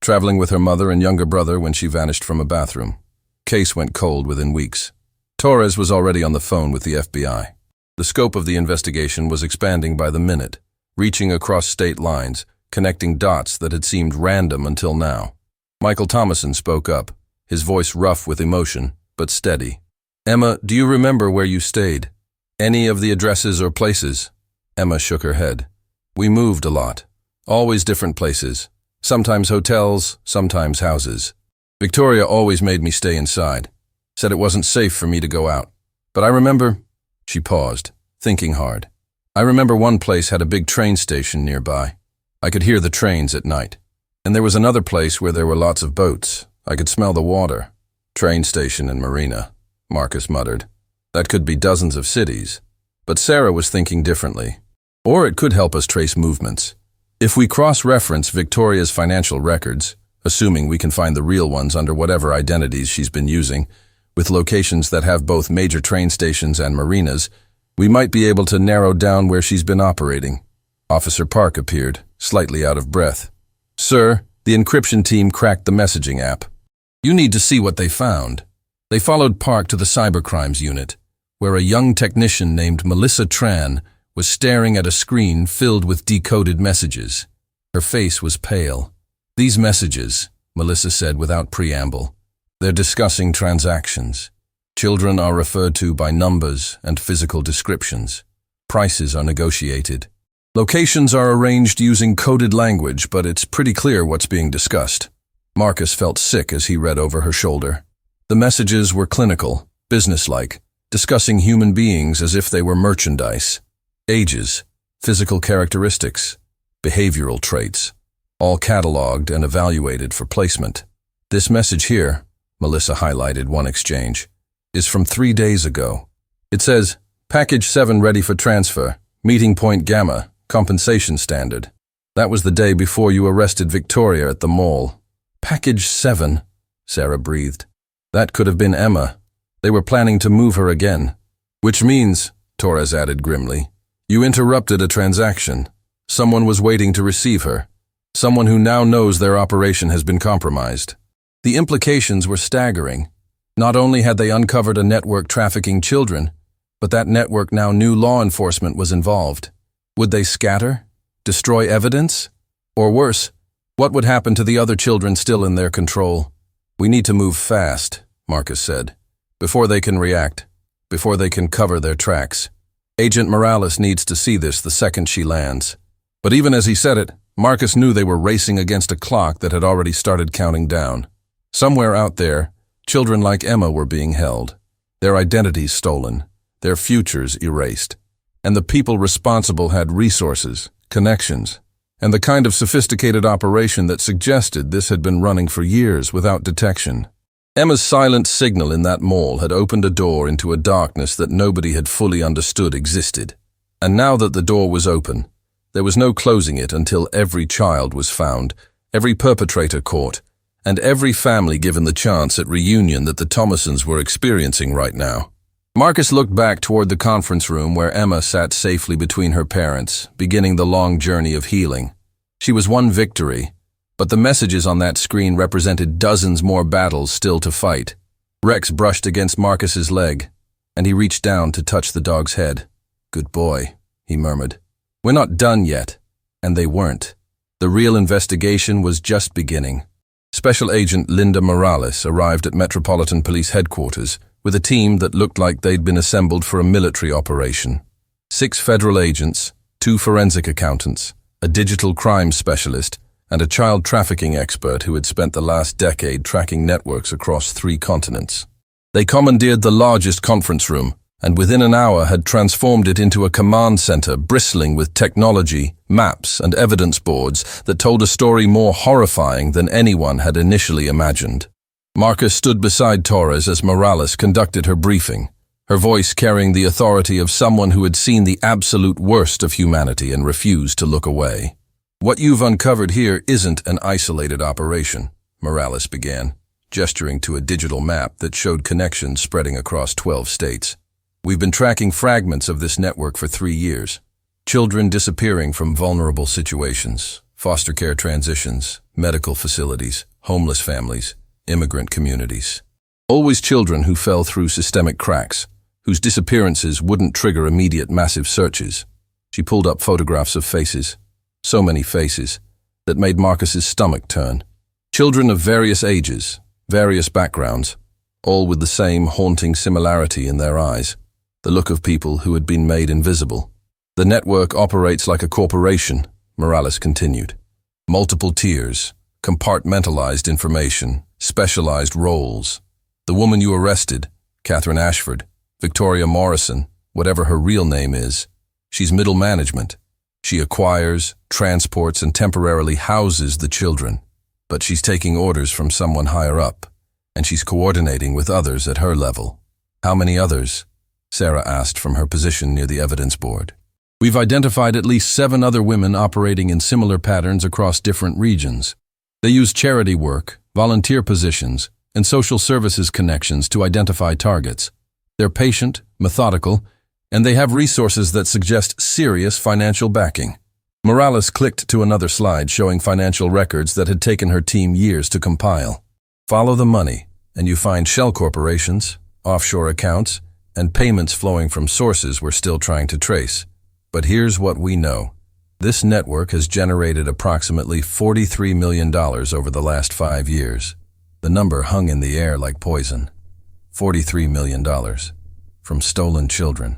traveling with her mother and younger brother when she vanished from a bathroom. Case went cold within weeks. Torres was already on the phone with the FBI. The scope of the investigation was expanding by the minute, reaching across state lines, connecting dots that had seemed random until now. Michael Thomason spoke up, his voice rough with emotion, but steady. Emma, do you remember where you stayed? Any of the addresses or places? Emma shook her head. We moved a lot. Always different places. Sometimes hotels, sometimes houses. Victoria always made me stay inside. Said it wasn't safe for me to go out. But I remember... She paused, thinking hard. I remember one place had a big train station nearby. I could hear the trains at night. And there was another place where there were lots of boats. I could smell the water. Train station and marina, Marcus muttered. That could be dozens of cities. But Sarah was thinking differently. Or it could help us trace movements. If we cross-reference Victoria's financial records, assuming we can find the real ones under whatever identities she's been using, with locations that have both major train stations and marinas, we might be able to narrow down where she's been operating. Officer Park appeared, slightly out of breath. Sir, the encryption team cracked the messaging app. You need to see what they found. They followed Park to the cybercrimes unit, where a young technician named Melissa Tran was staring at a screen filled with decoded messages. Her face was pale. These messages, Melissa said without preamble, they're discussing transactions. Children are referred to by numbers and physical descriptions. Prices are negotiated. Locations are arranged using coded language, but it's pretty clear what's being discussed. Marcus felt sick as he read over her shoulder. The messages were clinical, businesslike, discussing human beings as if they were merchandise. Ages, physical characteristics, behavioral traits, all cataloged and evaluated for placement. This message here, Melissa highlighted one exchange, is from 3 days ago. It says, Package 7 ready for transfer, meeting point Gamma, compensation standard. That was the day before you arrested Victoria at the mall. Package 7, Sarah breathed. That could have been Emma. They were planning to move her again. Which means, Torres added grimly, you interrupted a transaction. Someone was waiting to receive her. Someone who now knows their operation has been compromised. The implications were staggering. Not only had they uncovered a network trafficking children, but that network now knew law enforcement was involved. Would they scatter? Destroy evidence? Or worse, what would happen to the other children still in their control? We need to move fast, Marcus said, before they can react, before they can cover their tracks. Agent Morales needs to see this the second she lands. But even as he said it, Marcus knew they were racing against a clock that had already started counting down. Somewhere out there, children like Emma were being held, their identities stolen, their futures erased. And the people responsible had resources, connections, and the kind of sophisticated operation that suggested this had been running for years without detection. Emma's silent signal in that mall had opened a door into a darkness that nobody had fully understood existed. And now that the door was open, there was no closing it until every child was found, every perpetrator caught, and every family given the chance at reunion that the Thomasons were experiencing right now. Marcus looked back toward the conference room where Emma sat safely between her parents, beginning the long journey of healing. She was one victory, but the messages on that screen represented dozens more battles still to fight. Rex brushed against Marcus's leg, and he reached down to touch the dog's head. "Good boy," he murmured. "We're not done yet." And they weren't. The real investigation was just beginning. Special Agent Linda Morales arrived at Metropolitan Police Headquarters with a team that looked like they'd been assembled for a military operation. 6 federal agents, 2 forensic accountants, a digital crime specialist, and a child trafficking expert who had spent the last decade tracking networks across 3 continents. They commandeered the largest conference room, and within an hour had transformed it into a command center bristling with technology, maps, and evidence boards that told a story more horrifying than anyone had initially imagined. Marcus stood beside Torres as Morales conducted her briefing, her voice carrying the authority of someone who had seen the absolute worst of humanity and refused to look away. "What you've uncovered here isn't an isolated operation," Morales began, gesturing to a digital map that showed connections spreading across 12 states. "We've been tracking fragments of this network for 3 years. Children disappearing from vulnerable situations, foster care transitions, medical facilities, homeless families, immigrant communities. Always children who fell through systemic cracks, whose disappearances wouldn't trigger immediate massive searches." She pulled up photographs of faces. So many faces, that made Marcus's stomach turn. Children of various ages, various backgrounds, all with the same haunting similarity in their eyes, the look of people who had been made invisible. "The network operates like a corporation," Morales continued. "Multiple tiers, compartmentalized information, specialized roles. The woman you arrested, Catherine Ashford, Victoria Morrison, whatever her real name is, she's middle management. She acquires, transports, and temporarily houses the children, but she's taking orders from someone higher up, and she's coordinating with others at her level." "How many others?" Sarah asked from her position near the evidence board. "We've identified at least 7 other women operating in similar patterns across different regions. They use charity work, volunteer positions, and social services connections to identify targets. They're patient, methodical, and they have resources that suggest serious financial backing." Morales clicked to another slide showing financial records that had taken her team years to compile. "Follow the money, and you find shell corporations, offshore accounts, and payments flowing from sources we're still trying to trace. But here's what we know. This network has generated approximately $43 million over the last 5 years. The number hung in the air like poison. $43 million. From stolen children.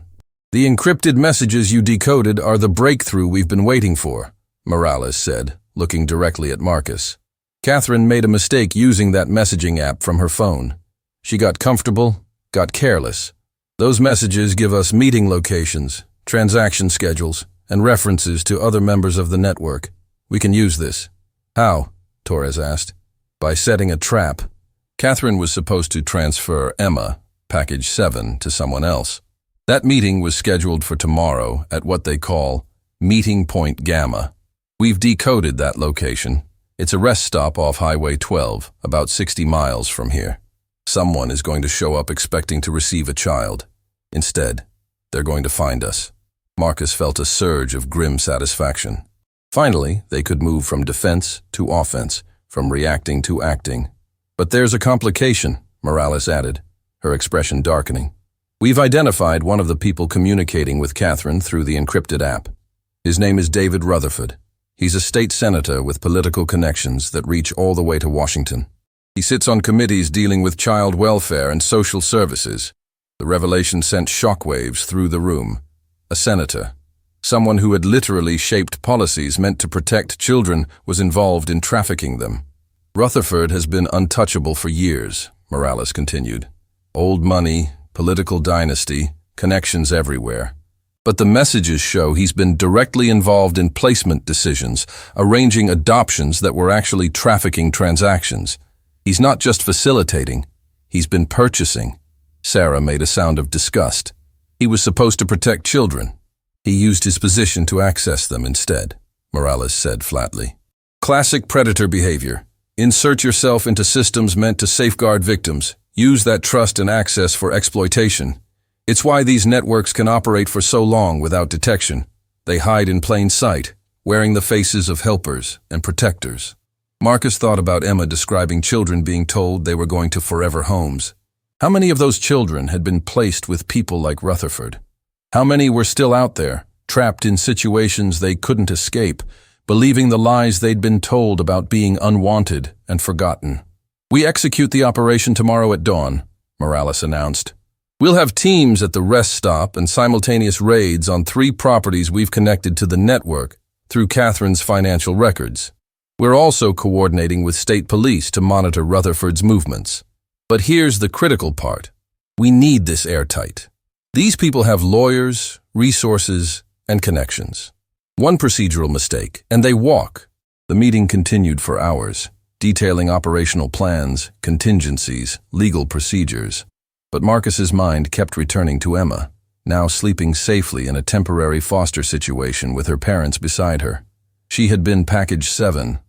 "The encrypted messages you decoded are the breakthrough we've been waiting for," Morales said, looking directly at Marcus. "Catherine made a mistake using that messaging app from her phone. She got comfortable, got careless. Those messages give us meeting locations, transaction schedules, and references to other members of the network. We can use this." "How?" Torres asked. "By setting a trap. Catherine was supposed to transfer Emma, Package 7, to someone else. That meeting was scheduled for tomorrow at what they call Meeting Point Gamma. We've decoded that location. It's a rest stop off Highway 12, about 60 miles from here. Someone is going to show up expecting to receive a child. Instead, they're going to find us. Marcus felt a surge of grim satisfaction. Finally, they could move from defense to offense, from reacting to acting. But there's a complication, Morales added, her expression darkening. We've identified one of the people communicating with Catherine through the encrypted app. His name is David Rutherford. He's a state senator with political connections that reach all the way to Washington. He sits on committees dealing with child welfare and social services. The revelation sent shockwaves through the room. A senator, someone who had literally shaped policies meant to protect children, was involved in trafficking them. Rutherford has been untouchable for years, Morales continued. Old money, political dynasty, connections everywhere. But the messages show he's been directly involved in placement decisions, arranging adoptions that were actually trafficking transactions. He's not just facilitating, he's been purchasing. Sarah made a sound of disgust. He was supposed to protect children. He used his position to access them instead, Morales said flatly. Classic predator behavior. Insert yourself into systems meant to safeguard victims. Use that trust and access for exploitation. It's why these networks can operate for so long without detection. They hide in plain sight, wearing the faces of helpers and protectors. Marcus thought about Emma describing children being told they were going to forever homes. How many of those children had been placed with people like Rutherford? How many were still out there, trapped in situations they couldn't escape, believing the lies they'd been told about being unwanted and forgotten? We execute the operation tomorrow at dawn, Morales announced. We'll have teams at the rest stop and simultaneous raids on 3 properties we've connected to the network through Catherine's financial records. We're also coordinating with state police to monitor Rutherford's movements. But here's the critical part. We need this airtight. These people have lawyers, resources, and connections. One procedural mistake, and they walk. The meeting continued for hours, detailing operational plans, contingencies, legal procedures. But Marcus's mind kept returning to Emma, now sleeping safely in a temporary foster situation with her parents beside her. She had been package 7,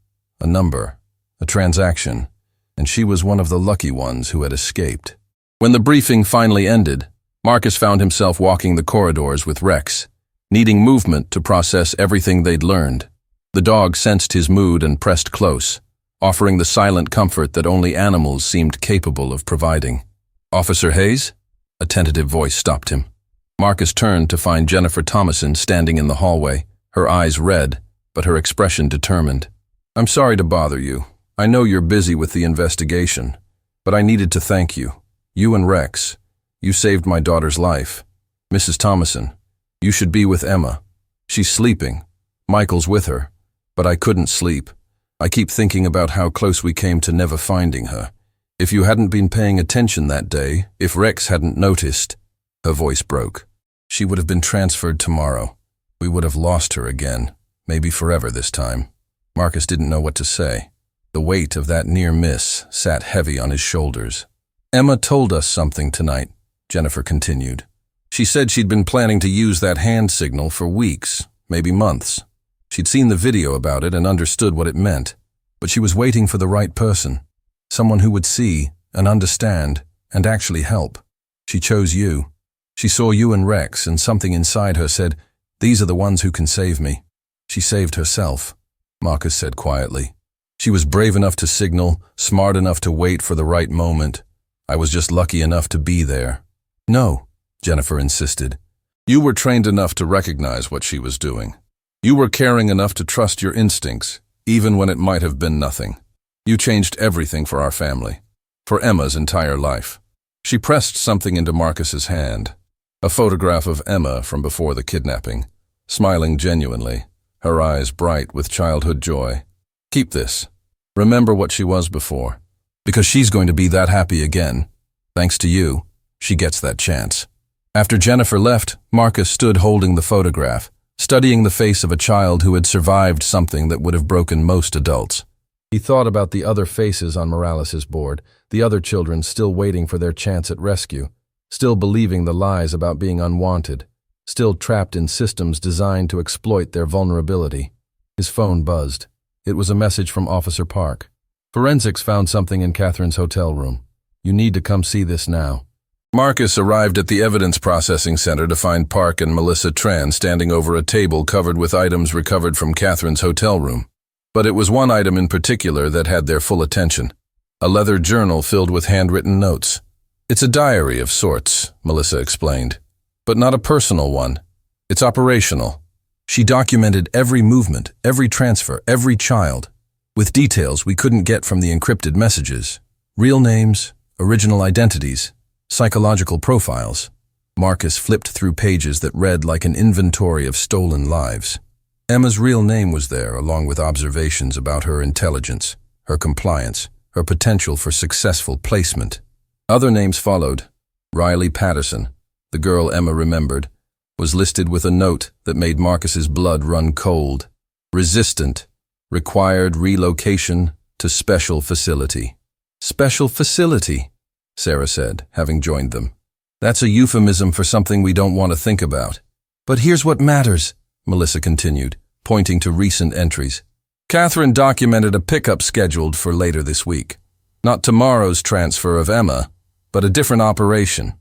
a number, a transaction, and she was one of the lucky ones who had escaped. When the briefing finally ended, Marcus found himself walking the corridors with Rex, needing movement to process everything they'd learned. The dog sensed his mood and pressed close, offering the silent comfort that only animals seemed capable of providing. Officer Hayes? A tentative voice stopped him. Marcus turned to find Jennifer Thomason standing in the hallway, her eyes red, but her expression determined. I'm sorry to bother you. I know you're busy with the investigation, but I needed to thank you. You and Rex. You saved my daughter's life. Mrs. Thomason, you should be with Emma. She's sleeping. Michael's with her. But I couldn't sleep. I keep thinking about how close we came to never finding her. If you hadn't been paying attention that day, if Rex hadn't noticed, her voice broke. She would have been transferred tomorrow. We would have lost her again, maybe forever this time. Marcus didn't know what to say. The weight of that near miss sat heavy on his shoulders. Emma told us something tonight, Jennifer continued. She said she'd been planning to use that hand signal for weeks, maybe months. She'd seen the video about it and understood what it meant, but she was waiting for the right person. Someone who would see and understand and actually help. She chose you. She saw you and Rex, and something inside her said, these are the ones who can save me. She saved herself, Marcus said quietly. She was brave enough to signal, smart enough to wait for the right moment. I was just lucky enough to be there. No, Jennifer insisted. You were trained enough to recognize what she was doing. You were caring enough to trust your instincts, even when it might have been nothing. You changed everything for our family, for Emma's entire life. She pressed something into Marcus's hand, a photograph of Emma from before the kidnapping, smiling genuinely, her eyes bright with childhood joy. Keep this. Remember what she was before, because she's going to be that happy again. Thanks to you, she gets that chance. After Jennifer left, Marcus stood holding the photograph, studying the face of a child who had survived something that would have broken most adults. He thought about the other faces on Morales's board, the other children still waiting for their chance at rescue, still believing the lies about being unwanted, still trapped in systems designed to exploit their vulnerability. His phone buzzed. It was a message from Officer Park. Forensics found something in Catherine's hotel room. You need to come see this now. Marcus arrived at the evidence processing center to find Park and Melissa Tran standing over a table covered with items recovered from Catherine's hotel room. But it was one item in particular that had their full attention. A leather journal filled with handwritten notes. It's a diary of sorts, Melissa explained. But not a personal one. It's operational. She documented every movement, every transfer, every child, with details we couldn't get from the encrypted messages. Real names, original identities, psychological profiles. Marcus flipped through pages that read like an inventory of stolen lives. Emma's real name was there, along with observations about her intelligence, her compliance, her potential for successful placement. Other names followed. Riley Patterson, the girl Emma remembered, was listed with a note that made Marcus's blood run cold. Resistant. Required relocation to special facility. Special facility, Sarah said, having joined them. That's a euphemism for something we don't want to think about. But here's what matters, Melissa continued, pointing to recent entries. Catherine documented a pickup scheduled for later this week. Not tomorrow's transfer of Emma, but a different operation.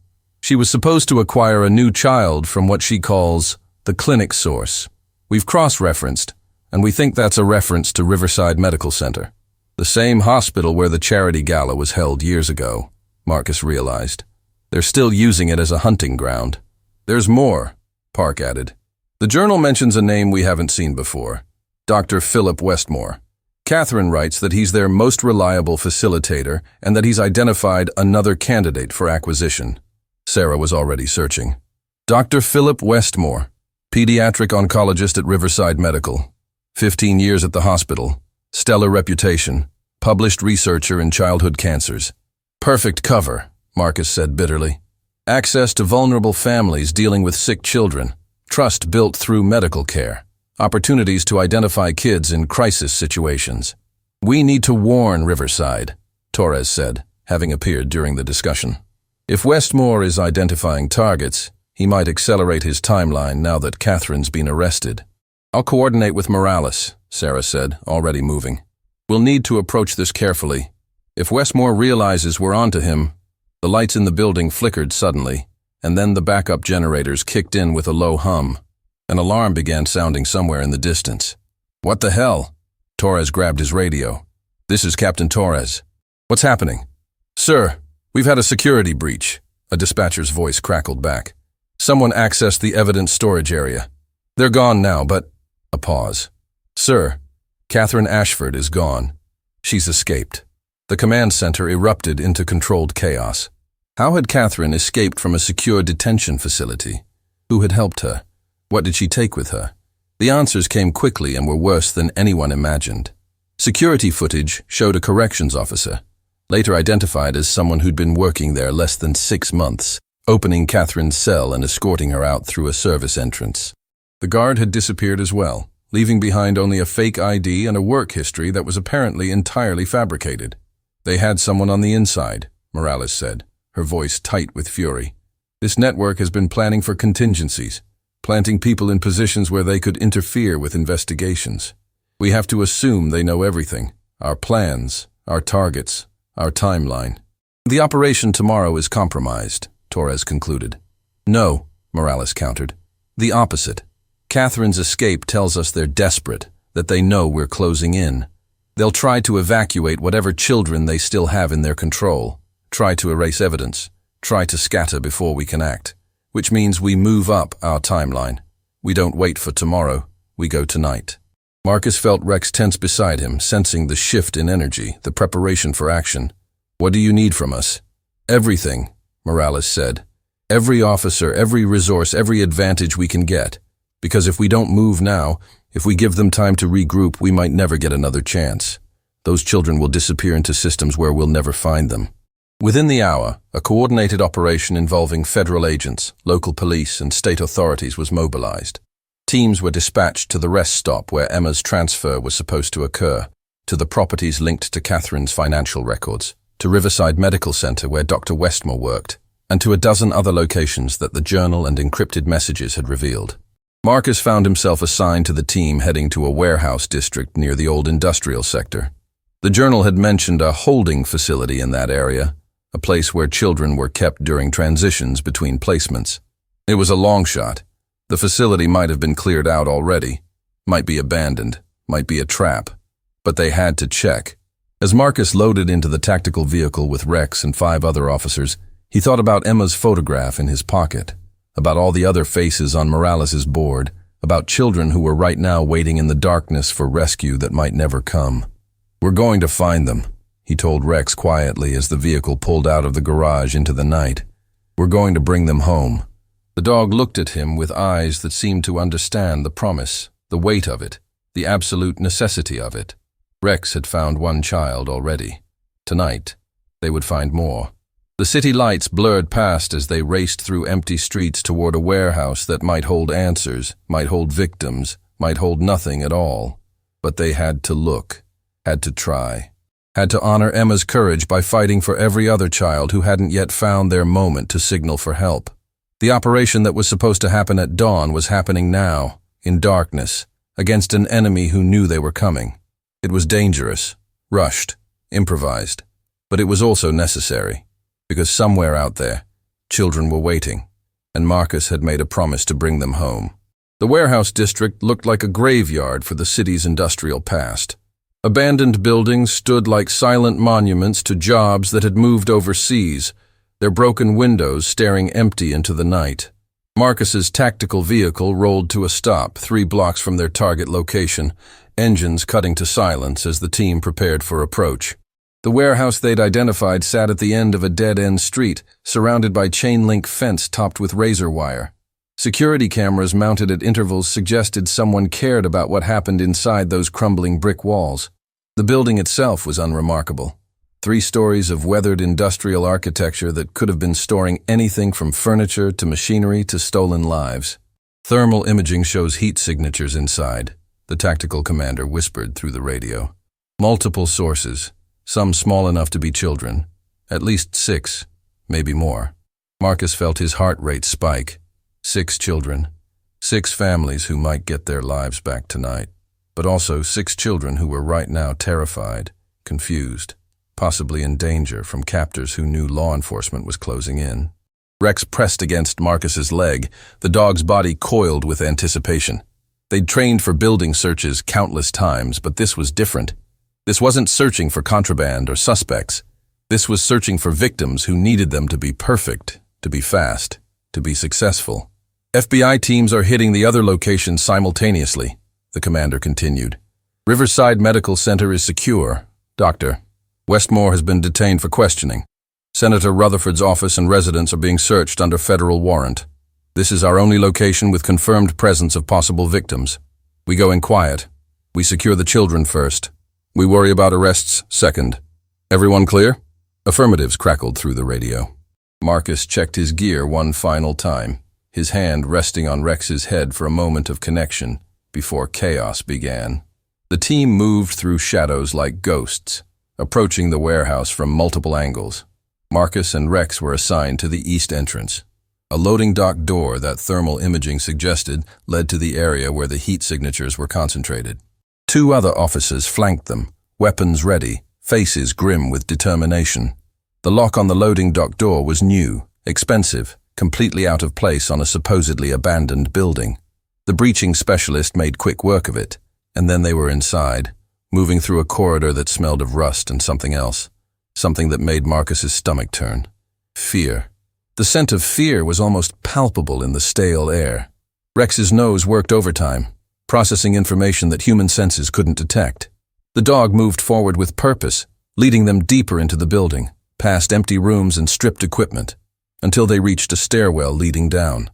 She was supposed to acquire a new child from what she calls the clinic source. We've cross-referenced, and we think that's a reference to Riverside Medical Center, the same hospital where the charity gala was held years ago, Marcus realized. They're still using it as a hunting ground. There's more, Park added. The journal mentions a name we haven't seen before, Dr. Philip Westmore. Catherine writes that he's their most reliable facilitator and that he's identified another candidate for acquisition. Sarah was already searching. Dr. Philip Westmore, pediatric oncologist at Riverside Medical. 15 years at the hospital. Stellar reputation. Published researcher in childhood cancers. Perfect cover, Marcus said bitterly. Access to vulnerable families dealing with sick children. Trust built through medical care. Opportunities to identify kids in crisis situations. We need to warn Riverside, Torres said, having appeared during the discussion. If Westmore is identifying targets, he might accelerate his timeline now that Catherine's been arrested. I'll coordinate with Morales, Sarah said, already moving. We'll need to approach this carefully. If Westmore realizes we're onto him, the lights in the building flickered suddenly, and then the backup generators kicked in with a low hum. An alarm began sounding somewhere in the distance. What the hell? Torres grabbed his radio. This is Captain Torres. What's happening? Sir, we've had a security breach, a dispatcher's voice crackled back. Someone accessed the evidence storage area. They're gone now, but... A pause. Sir, Catherine Ashford is gone. She's escaped. The command center erupted into controlled chaos. How had Catherine escaped from a secure detention facility? Who had helped her? What did she take with her? The answers came quickly and were worse than anyone imagined. Security footage showed a corrections officer, later identified as someone who'd been working there less than 6 months, opening Catherine's cell and escorting her out through a service entrance. The guard had disappeared as well, leaving behind only a fake ID and a work history that was apparently entirely fabricated. They had someone on the inside, Morales said, her voice tight with fury. This network has been planning for contingencies, planting people in positions where they could interfere with investigations. We have to assume they know everything, our plans, our targets, our timeline. The operation tomorrow is compromised, Torres concluded. No, Morales countered. The opposite. Catherine's escape tells us they're desperate, that they know we're closing in. They'll try to evacuate whatever children they still have in their control, try to erase evidence, try to scatter before we can act, which means we move up our timeline. We don't wait for tomorrow, we go tonight. Marcus felt Rex tense beside him, sensing the shift in energy, the preparation for action. What do you need from us? Everything, Morales said. Every officer, every resource, every advantage we can get. Because if we don't move now, if we give them time to regroup, we might never get another chance. Those children will disappear into systems where we'll never find them. Within the hour, a coordinated operation involving federal agents, local police, and state authorities was mobilized. Teams were dispatched to the rest stop where Emma's transfer was supposed to occur, to the properties linked to Catherine's financial records, to Riverside Medical Center where Dr. Westmore worked, and to a dozen other locations that the journal and encrypted messages had revealed. Marcus found himself assigned to the team heading to a warehouse district near the old industrial sector. The journal had mentioned a holding facility in that area, a place where children were kept during transitions between placements. It was a long shot. The facility might have been cleared out already, might be abandoned, might be a trap, but they had to check. As Marcus loaded into the tactical vehicle with Rex and 5 other officers, he thought about Emma's photograph in his pocket, about all the other faces on Morales' board, about children who were right now waiting in the darkness for rescue that might never come. "We're going to find them," he told Rex quietly as the vehicle pulled out of the garage into the night. "We're going to bring them home." The dog looked at him with eyes that seemed to understand the promise, the weight of it, the absolute necessity of it. Rex had found one child already. Tonight, they would find more. The city lights blurred past as they raced through empty streets toward a warehouse that might hold answers, might hold victims, might hold nothing at all. But they had to look, had to try, had to honor Emma's courage by fighting for every other child who hadn't yet found their moment to signal for help. The operation that was supposed to happen at dawn was happening now, in darkness, against an enemy who knew they were coming. It was dangerous, rushed, improvised, but it was also necessary, because somewhere out there, children were waiting, and Marcus had made a promise to bring them home. The warehouse district looked like a graveyard for the city's industrial past. Abandoned buildings stood like silent monuments to jobs that had moved overseas, their broken windows staring empty into the night. Marcus's tactical vehicle rolled to a stop 3 blocks from their target location, engines cutting to silence as the team prepared for approach. The warehouse they'd identified sat at the end of a dead-end street, surrounded by chain-link fence topped with razor wire. Security cameras mounted at intervals suggested someone cared about what happened inside those crumbling brick walls. The building itself was unremarkable. 3 stories of weathered industrial architecture that could have been storing anything from furniture to machinery to stolen lives. "Thermal imaging shows heat signatures inside," the tactical commander whispered through the radio. "Multiple sources, some small enough to be children. At least 6, maybe more." Marcus felt his heart rate spike. 6 children. 6 families who might get their lives back tonight. But also 6 children who were right now terrified, confused, possibly in danger from captors who knew law enforcement was closing in. Rex pressed against Marcus's leg, the dog's body coiled with anticipation. They'd trained for building searches countless times, but this was different. This wasn't searching for contraband or suspects. This was searching for victims who needed them to be perfect, to be fast, to be successful. "FBI teams are hitting the other locations simultaneously," the commander continued. "Riverside Medical Center is secure. Doctor, Westmore has been detained for questioning. Senator Rutherford's office and residence are being searched under federal warrant. This is our only location with confirmed presence of possible victims. We go in quiet. We secure the children first. We worry about arrests second. Everyone clear?" Affirmatives crackled through the radio. Marcus checked his gear one final time, his hand resting on Rex's head for a moment of connection before chaos began. The team moved through shadows like ghosts, approaching the warehouse from multiple angles. Marcus and Rex were assigned to the east entrance. A loading dock door that thermal imaging suggested led to the area where the heat signatures were concentrated. 2 other officers flanked them, weapons ready, faces grim with determination. The lock on the loading dock door was new, expensive, completely out of place on a supposedly abandoned building. The breaching specialist made quick work of it, and then they were inside, moving through a corridor that smelled of rust and something else, something that made Marcus's stomach turn. Fear. The scent of fear was almost palpable in the stale air. Rex's nose worked overtime, processing information that human senses couldn't detect. The dog moved forward with purpose, leading them deeper into the building, past empty rooms and stripped equipment, until they reached a stairwell leading down.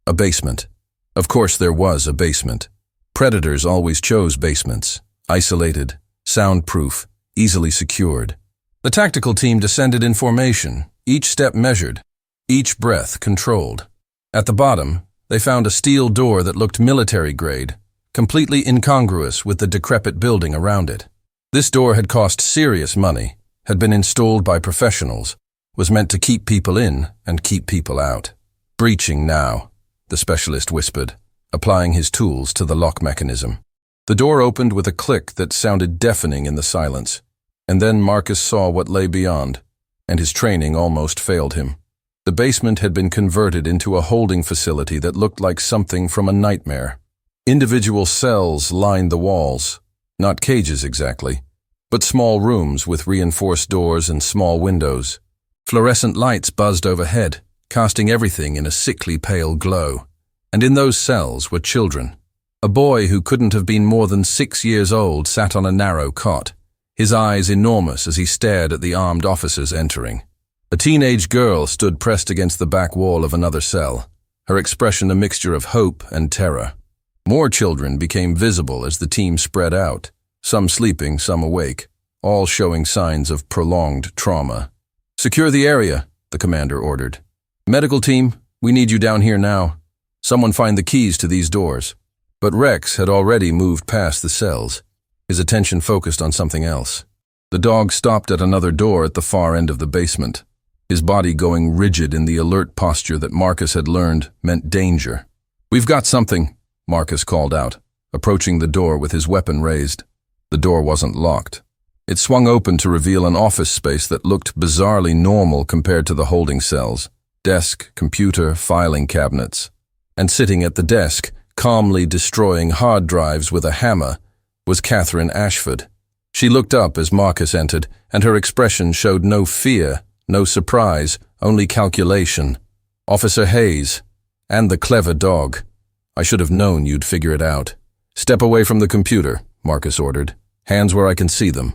A basement. Of course there was a basement. Predators always chose basements, isolated, soundproof, easily secured. The tactical team descended in formation, each step measured, each breath controlled. At the bottom, they found a steel door that looked military-grade, completely incongruous with the decrepit building around it. This door had cost serious money, had been installed by professionals, was meant to keep people in and keep people out. "Breaching now," the specialist whispered, applying his tools to the lock mechanism. The door opened with a click that sounded deafening in the silence, and then Marcus saw what lay beyond, and his training almost failed him. The basement had been converted into a holding facility that looked like something from a nightmare. Individual cells lined the walls, not cages exactly, but small rooms with reinforced doors and small windows. Fluorescent lights buzzed overhead, casting everything in a sickly pale glow. And in those cells were children. A boy who couldn't have been more than 6 years old sat on a narrow cot, his eyes enormous as he stared at the armed officers entering. A teenage girl stood pressed against the back wall of another cell, her expression a mixture of hope and terror. More children became visible as the team spread out, some sleeping, some awake, all showing signs of prolonged trauma. "Secure the area," the commander ordered. "Medical team, we need you down here now. Someone find the keys to these doors." But Rex had already moved past the cells, his attention focused on something else. The dog stopped at another door at the far end of the basement, his body going rigid in the alert posture that Marcus had learned meant danger. "We've got something," Marcus called out, approaching the door with his weapon raised. The door wasn't locked. It swung open to reveal an office space that looked bizarrely normal compared to the holding cells. Desk, computer, filing cabinets. And sitting at the desk, calmly destroying hard drives with a hammer, was Catherine Ashford. She looked up as Marcus entered, and her expression showed no fear, no surprise, only calculation. "Officer Hayes, and the clever dog. I should have known you'd figure it out." "Step away from the computer," Marcus ordered. "Hands where I can see them."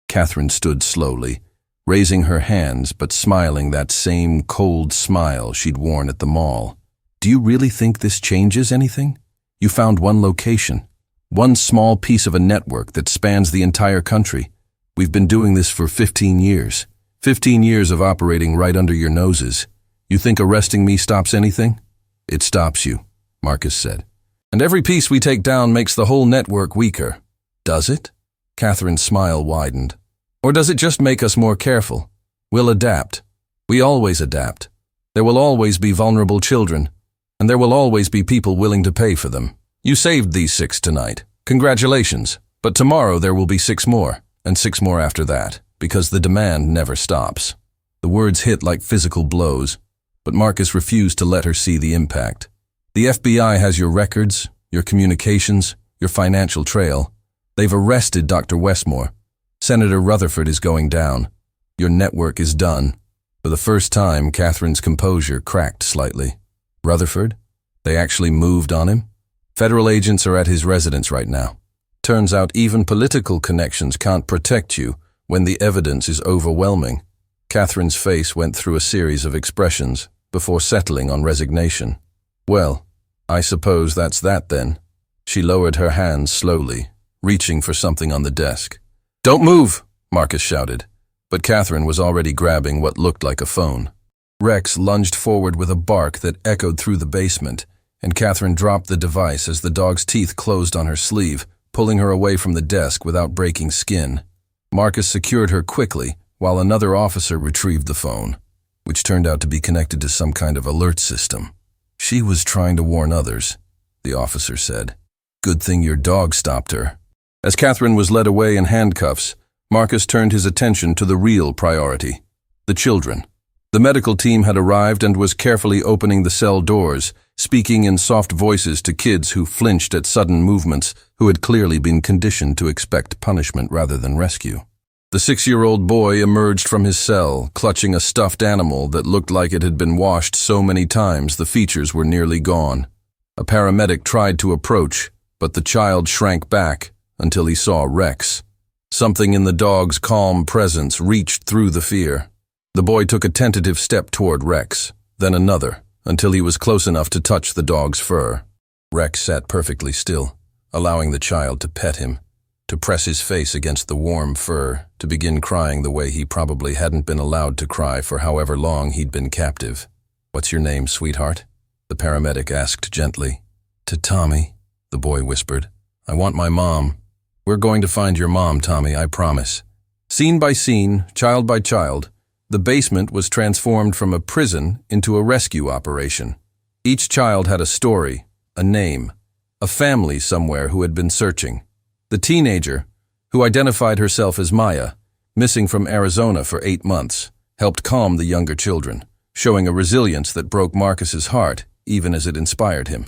Catherine stood slowly, raising her hands but smiling that same cold smile she'd worn at the mall. "Do you really think this changes anything? You found one location, one small piece of a network that spans the entire country. We've been doing this for 15 years. 15 years of operating right under your noses. You think arresting me stops anything?" "It stops you," Marcus said. "And every piece we take down makes the whole network weaker." "Does it?" Catherine's smile widened. "Or does it just make us more careful? We'll adapt. We always adapt. There will always be vulnerable children, and there will always be people willing to pay for them. You saved these 6 tonight. Congratulations. But tomorrow there will be 6 more, and 6 more after that, because the demand never stops." The words hit like physical blows, but Marcus refused to let her see the impact. "The FBI has your records, your communications, your financial trail. They've arrested Dr. Westmore. Senator Rutherford is going down. Your network is done." For the first time, Catherine's composure cracked slightly. "Rutherford? They actually moved on him? Federal agents are at his residence right now. Turns out even political connections can't protect you when the evidence is overwhelming." Catherine's face went through a series of expressions before settling on resignation. "Well, I suppose that's that then." She lowered her hands slowly, reaching for something on the desk. "Don't move!" Marcus shouted, but Catherine was already grabbing what looked like a phone. Rex lunged forward with a bark that echoed through the basement, and Catherine dropped the device as the dog's teeth closed on her sleeve, pulling her away from the desk without breaking skin. Marcus secured her quickly, while another officer retrieved the phone, which turned out to be connected to some kind of alert system. "She was trying to warn others," the officer said. "Good thing your dog stopped her." As Catherine was led away in handcuffs, Marcus turned his attention to the real priority, the children. The medical team had arrived and was carefully opening the cell doors, speaking in soft voices to kids who flinched at sudden movements, who had clearly been conditioned to expect punishment rather than rescue. The 6-year-old boy emerged from his cell, clutching a stuffed animal that looked like it had been washed so many times the features were nearly gone. A paramedic tried to approach, but the child shrank back until he saw Rex. Something in the dog's calm presence reached through the fear. The boy took a tentative step toward Rex, then another, until he was close enough to touch the dog's fur. Rex sat perfectly still, allowing the child to pet him, to press his face against the warm fur, to begin crying the way he probably hadn't been allowed to cry for however long he'd been captive. "What's your name, sweetheart?" the paramedic asked gently. "To Tommy," the boy whispered. "I want my mom." "We're going to find your mom, Tommy, I promise." Scene by scene, child by child, the basement was transformed from a prison into a rescue operation. Each child had a story, a name, a family somewhere who had been searching. The teenager, who identified herself as Maya, missing from Arizona for 8 months, helped calm the younger children, showing a resilience that broke Marcus's heart, even as it inspired him.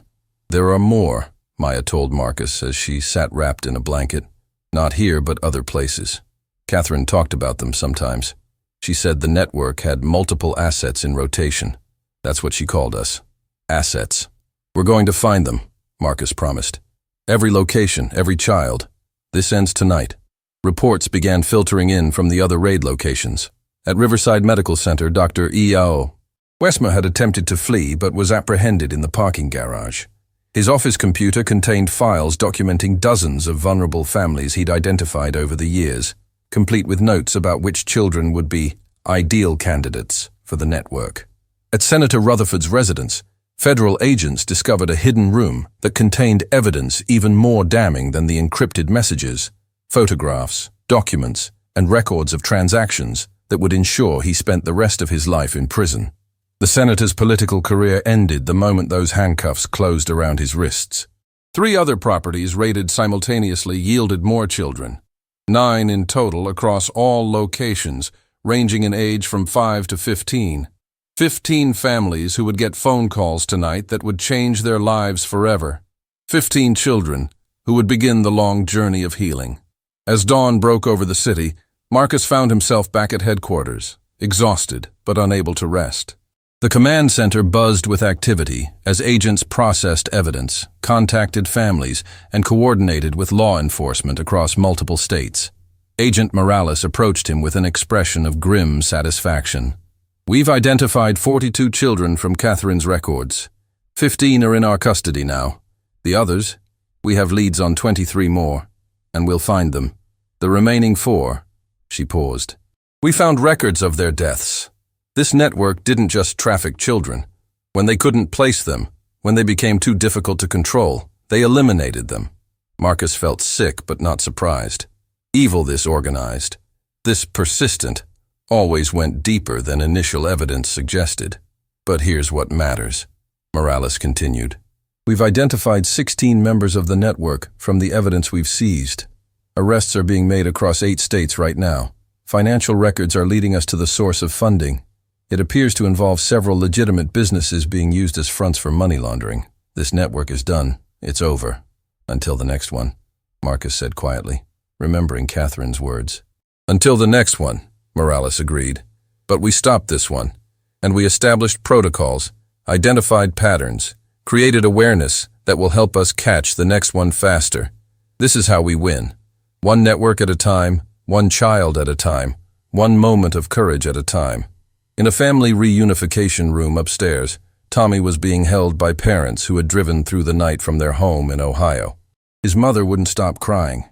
"There are more," Maya told Marcus as she sat wrapped in a blanket. "Not here, but other places." Catherine talked about them sometimes. She said the network had multiple assets in rotation. That's what she called us. Assets. "We're going to find them," Marcus promised. "Every location, every child. This ends tonight." Reports began filtering in from the other raid locations. At Riverside Medical Center, Dr. E.A.O. Westmer had attempted to flee but was apprehended in the parking garage. His office computer contained files documenting dozens of vulnerable families he'd identified over the years, complete with notes about which children would be ideal candidates for the network. At Senator Rutherford's residence, federal agents discovered a hidden room that contained evidence even more damning than the encrypted messages, photographs, documents, and records of transactions that would ensure he spent the rest of his life in prison. The senator's political career ended the moment those handcuffs closed around his wrists. 3 other properties raided simultaneously yielded more children. 9 in total across all locations, ranging in age from 5 to 15. 15 families who would get phone calls tonight that would change their lives forever. 15 children who would begin the long journey of healing. As dawn broke over the city, Marcus found himself back at headquarters, exhausted but unable to rest. The command center buzzed with activity as agents processed evidence, contacted families, and coordinated with law enforcement across multiple states. Agent Morales approached him with an expression of grim satisfaction. "We've identified 42 children from Catherine's records. 15 are in our custody now. The others, we have leads on 23 more, and we'll find them. The remaining 4, she paused. We found records of their deaths. This network didn't just traffic children. When they couldn't place them, when they became too difficult to control, they eliminated them." Marcus felt sick but not surprised. Evil this organized, this persistent, always went deeper than initial evidence suggested. "But here's what matters," Morales continued. "We've identified 16 members of the network from the evidence we've seized. Arrests are being made across 8 states right now. Financial records are leading us to the source of funding. It appears to involve several legitimate businesses being used as fronts for money laundering. This network is done. It's over. Until the next one," Marcus said quietly, remembering Catherine's words. "Until the next one," Morales agreed. "But we stopped this one, and we established protocols, identified patterns, created awareness that will help us catch the next one faster. This is how we win. One network at a time, one child at a time, one moment of courage at a time." In a family reunification room upstairs, Tommy was being held by parents who had driven through the night from their home in Ohio. His mother wouldn't stop crying,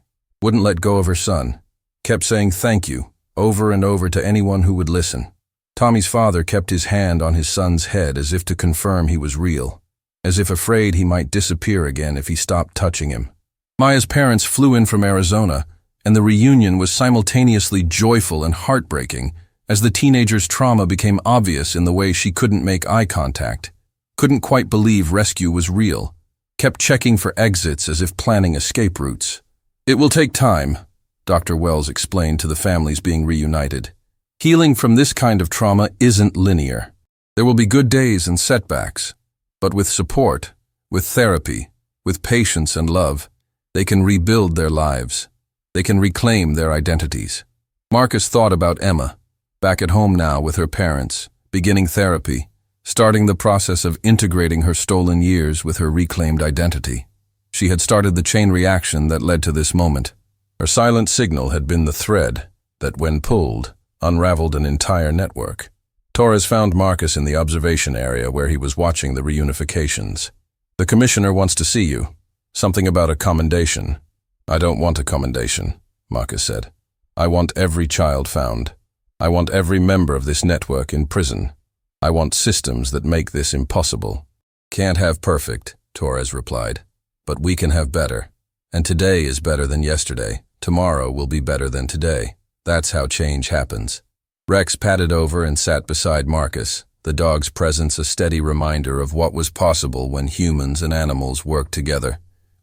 wouldn't let go of her son, kept saying thank you over and over to anyone who would listen. Tommy's father kept his hand on his son's head as if to confirm he was real, as if afraid he might disappear again if he stopped touching him. Maya's parents flew in from Arizona, and the reunion was simultaneously joyful and heartbreaking as the teenager's trauma became obvious in the way she couldn't make eye contact, couldn't quite believe rescue was real, kept checking for exits as if planning escape routes. "It will take time," Dr. Wells explained to the families being reunited. "Healing from this kind of trauma isn't linear. There will be good days and setbacks, but with support, with therapy, with patience and love, they can rebuild their lives. They can reclaim their identities." Marcus thought about Emma, back at home now with her parents, beginning therapy, starting the process of integrating her stolen years with her reclaimed identity. She had started the chain reaction that led to this moment. Her silent signal had been the thread that, when pulled, unraveled an entire network. Torres found Marcus in the observation area where he was watching the reunifications. "The commissioner wants to see you. Something about a commendation." "I don't want a commendation," Marcus said. "I want every child found. I want every member of this network in prison. I want systems that make this impossible." "Can't have perfect," Torres replied. "But we can have better. And today is better than yesterday. Tomorrow will be better than today. That's how change happens." Rex padded over and sat beside Marcus, the dog's presence a steady reminder of what was possible when humans and animals worked together.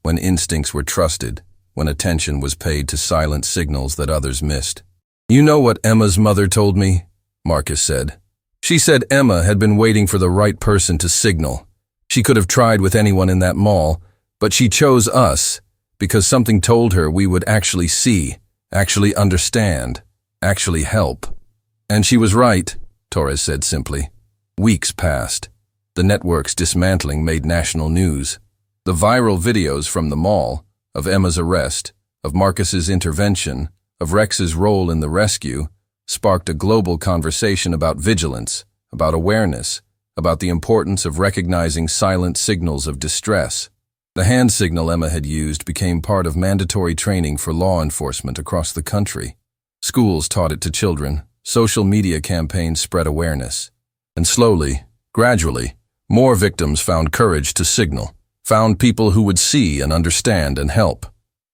when instincts were trusted, when attention was paid to silent signals that others missed. "You know what Emma's mother told me?" Marcus said. "She said Emma had been waiting for the right person to signal. She could have tried with anyone in that mall, but she chose us because something told her we would actually see, actually understand, actually help." "And she was right," Torres said simply. Weeks passed. The network's dismantling made national news. The viral videos from the mall, of Emma's arrest, of Marcus's intervention, of Rex's role in the rescue, sparked a global conversation about vigilance, about awareness, about the importance of recognizing silent signals of distress. The hand signal Emma had used became part of mandatory training for law enforcement across the country. Schools taught it to children. Social media campaigns spread awareness. And slowly, gradually, more victims found courage to signal, found people who would see and understand and help.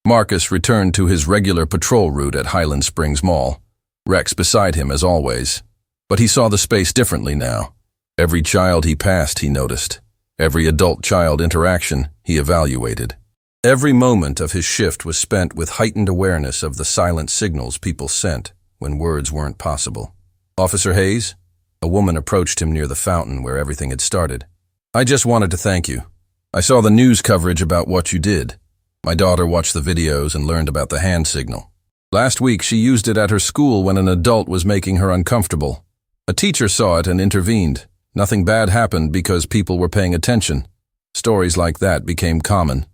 Marcus returned to his regular patrol route at Highland Springs Mall, Rex beside him as always. But he saw the space differently now. Every child he passed, he noticed. Every adult-child interaction, he evaluated. Every moment of his shift was spent with heightened awareness of the silent signals people sent when words weren't possible. "Officer Hayes?" A woman approached him near the fountain where everything had started. "I just wanted to thank you. I saw the news coverage about what you did. My daughter watched the videos and learned about the hand signal. Last week she used it at her school when an adult was making her uncomfortable. A teacher saw it and intervened. Nothing bad happened because people were paying attention. Stories like that became common.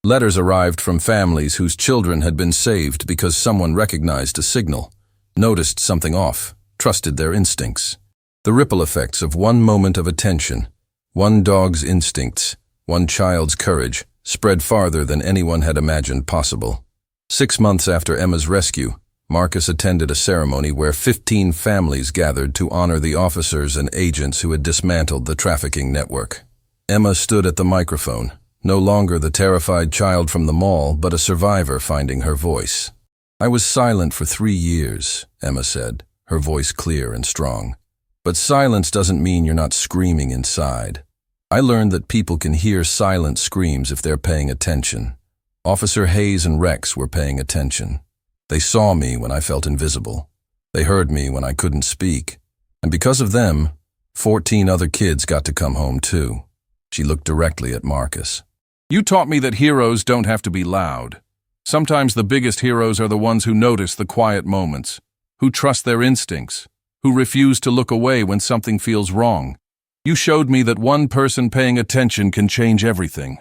Letters arrived from families whose children had been saved because someone recognized a signal, noticed something off, trusted their instincts. The ripple effects of one moment of attention, one dog's instincts, one child's courage, spread farther than anyone had imagined possible. 6 months after Emma's rescue, Marcus attended a ceremony where 15 families gathered to honor the officers and agents who had dismantled the trafficking network. Emma stood at the microphone, no longer the terrified child from the mall, but a survivor finding her voice. "I was silent for 3 years, Emma said, her voice clear and strong. But silence doesn't mean you're not screaming inside. I learned that people can hear silent screams if they're paying attention. Officer Hayes and Rex were paying attention. They saw me when I felt invisible. They heard me when I couldn't speak. And because of them, 14 other kids got to come home too." She looked directly at Marcus. "You taught me that heroes don't have to be loud. Sometimes the biggest heroes are the ones who notice the quiet moments, who trust their instincts, who refuse to look away when something feels wrong. You showed me that one person paying attention can change everything."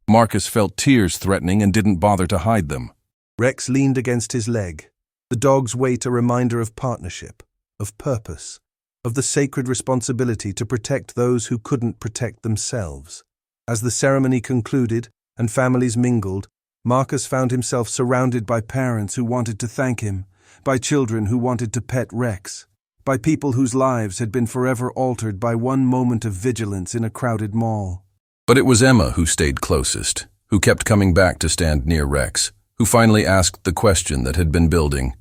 Marcus felt tears threatening and didn't bother to hide them. Rex leaned against his leg, the dog's weight a reminder of partnership, of purpose, of the sacred responsibility to protect those who couldn't protect themselves. As the ceremony concluded and families mingled, Marcus found himself surrounded by parents who wanted to thank him, by children who wanted to pet Rex, by people whose lives had been forever altered by one moment of vigilance in a crowded mall. But it was Emma who stayed closest, who kept coming back to stand near Rex, who finally asked the question that had been building.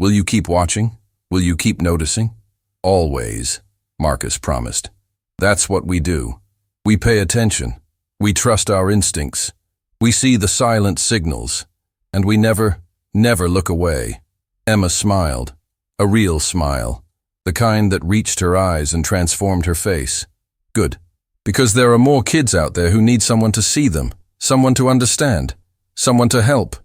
"Will you keep watching? Will you keep noticing?" "Always," Marcus promised. "That's what we do. We pay attention. We trust our instincts. We see the silent signals. And we never look away." Emma smiled, a real smile, the kind that reached her eyes and transformed her face. "Good. Because there are more kids out there who need someone to see them, someone to understand, someone to help.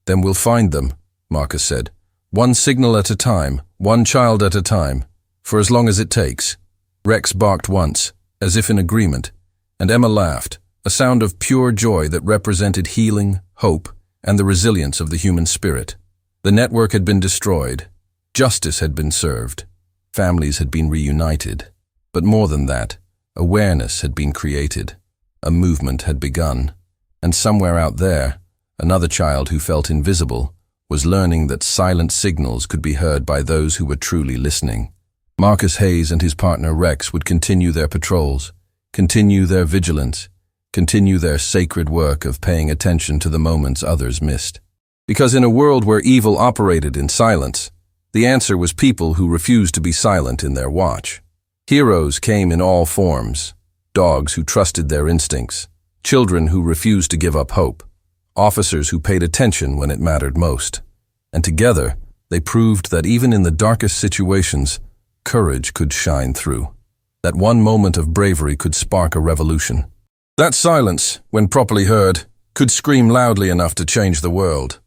Then we'll find them," Marcus said. "One signal at a time, one child at a time, for as long as it takes." Rex barked once, as if in agreement, and Emma laughed, a sound of pure joy that represented healing, hope, and the resilience of the human spirit. The network had been destroyed. Justice had been served. Families had been reunited. But more than that, awareness had been created. A movement had begun. And somewhere out there, another child who felt invisible was learning that silent signals could be heard by those who were truly listening. Marcus Hayes and his partner Rex would continue their patrols, continue their vigilance, continue their sacred work of paying attention to the moments others missed. Because in a world where evil operated in silence, the answer was people who refused to be silent in their watch. Heroes came in all forms: dogs who trusted their instincts, children who refused to give up hope, officers who paid attention when it mattered most. And together, they proved that even in the darkest situations, courage could shine through. That one moment of bravery could spark a revolution. That silence, when properly heard, could scream loudly enough to change the world.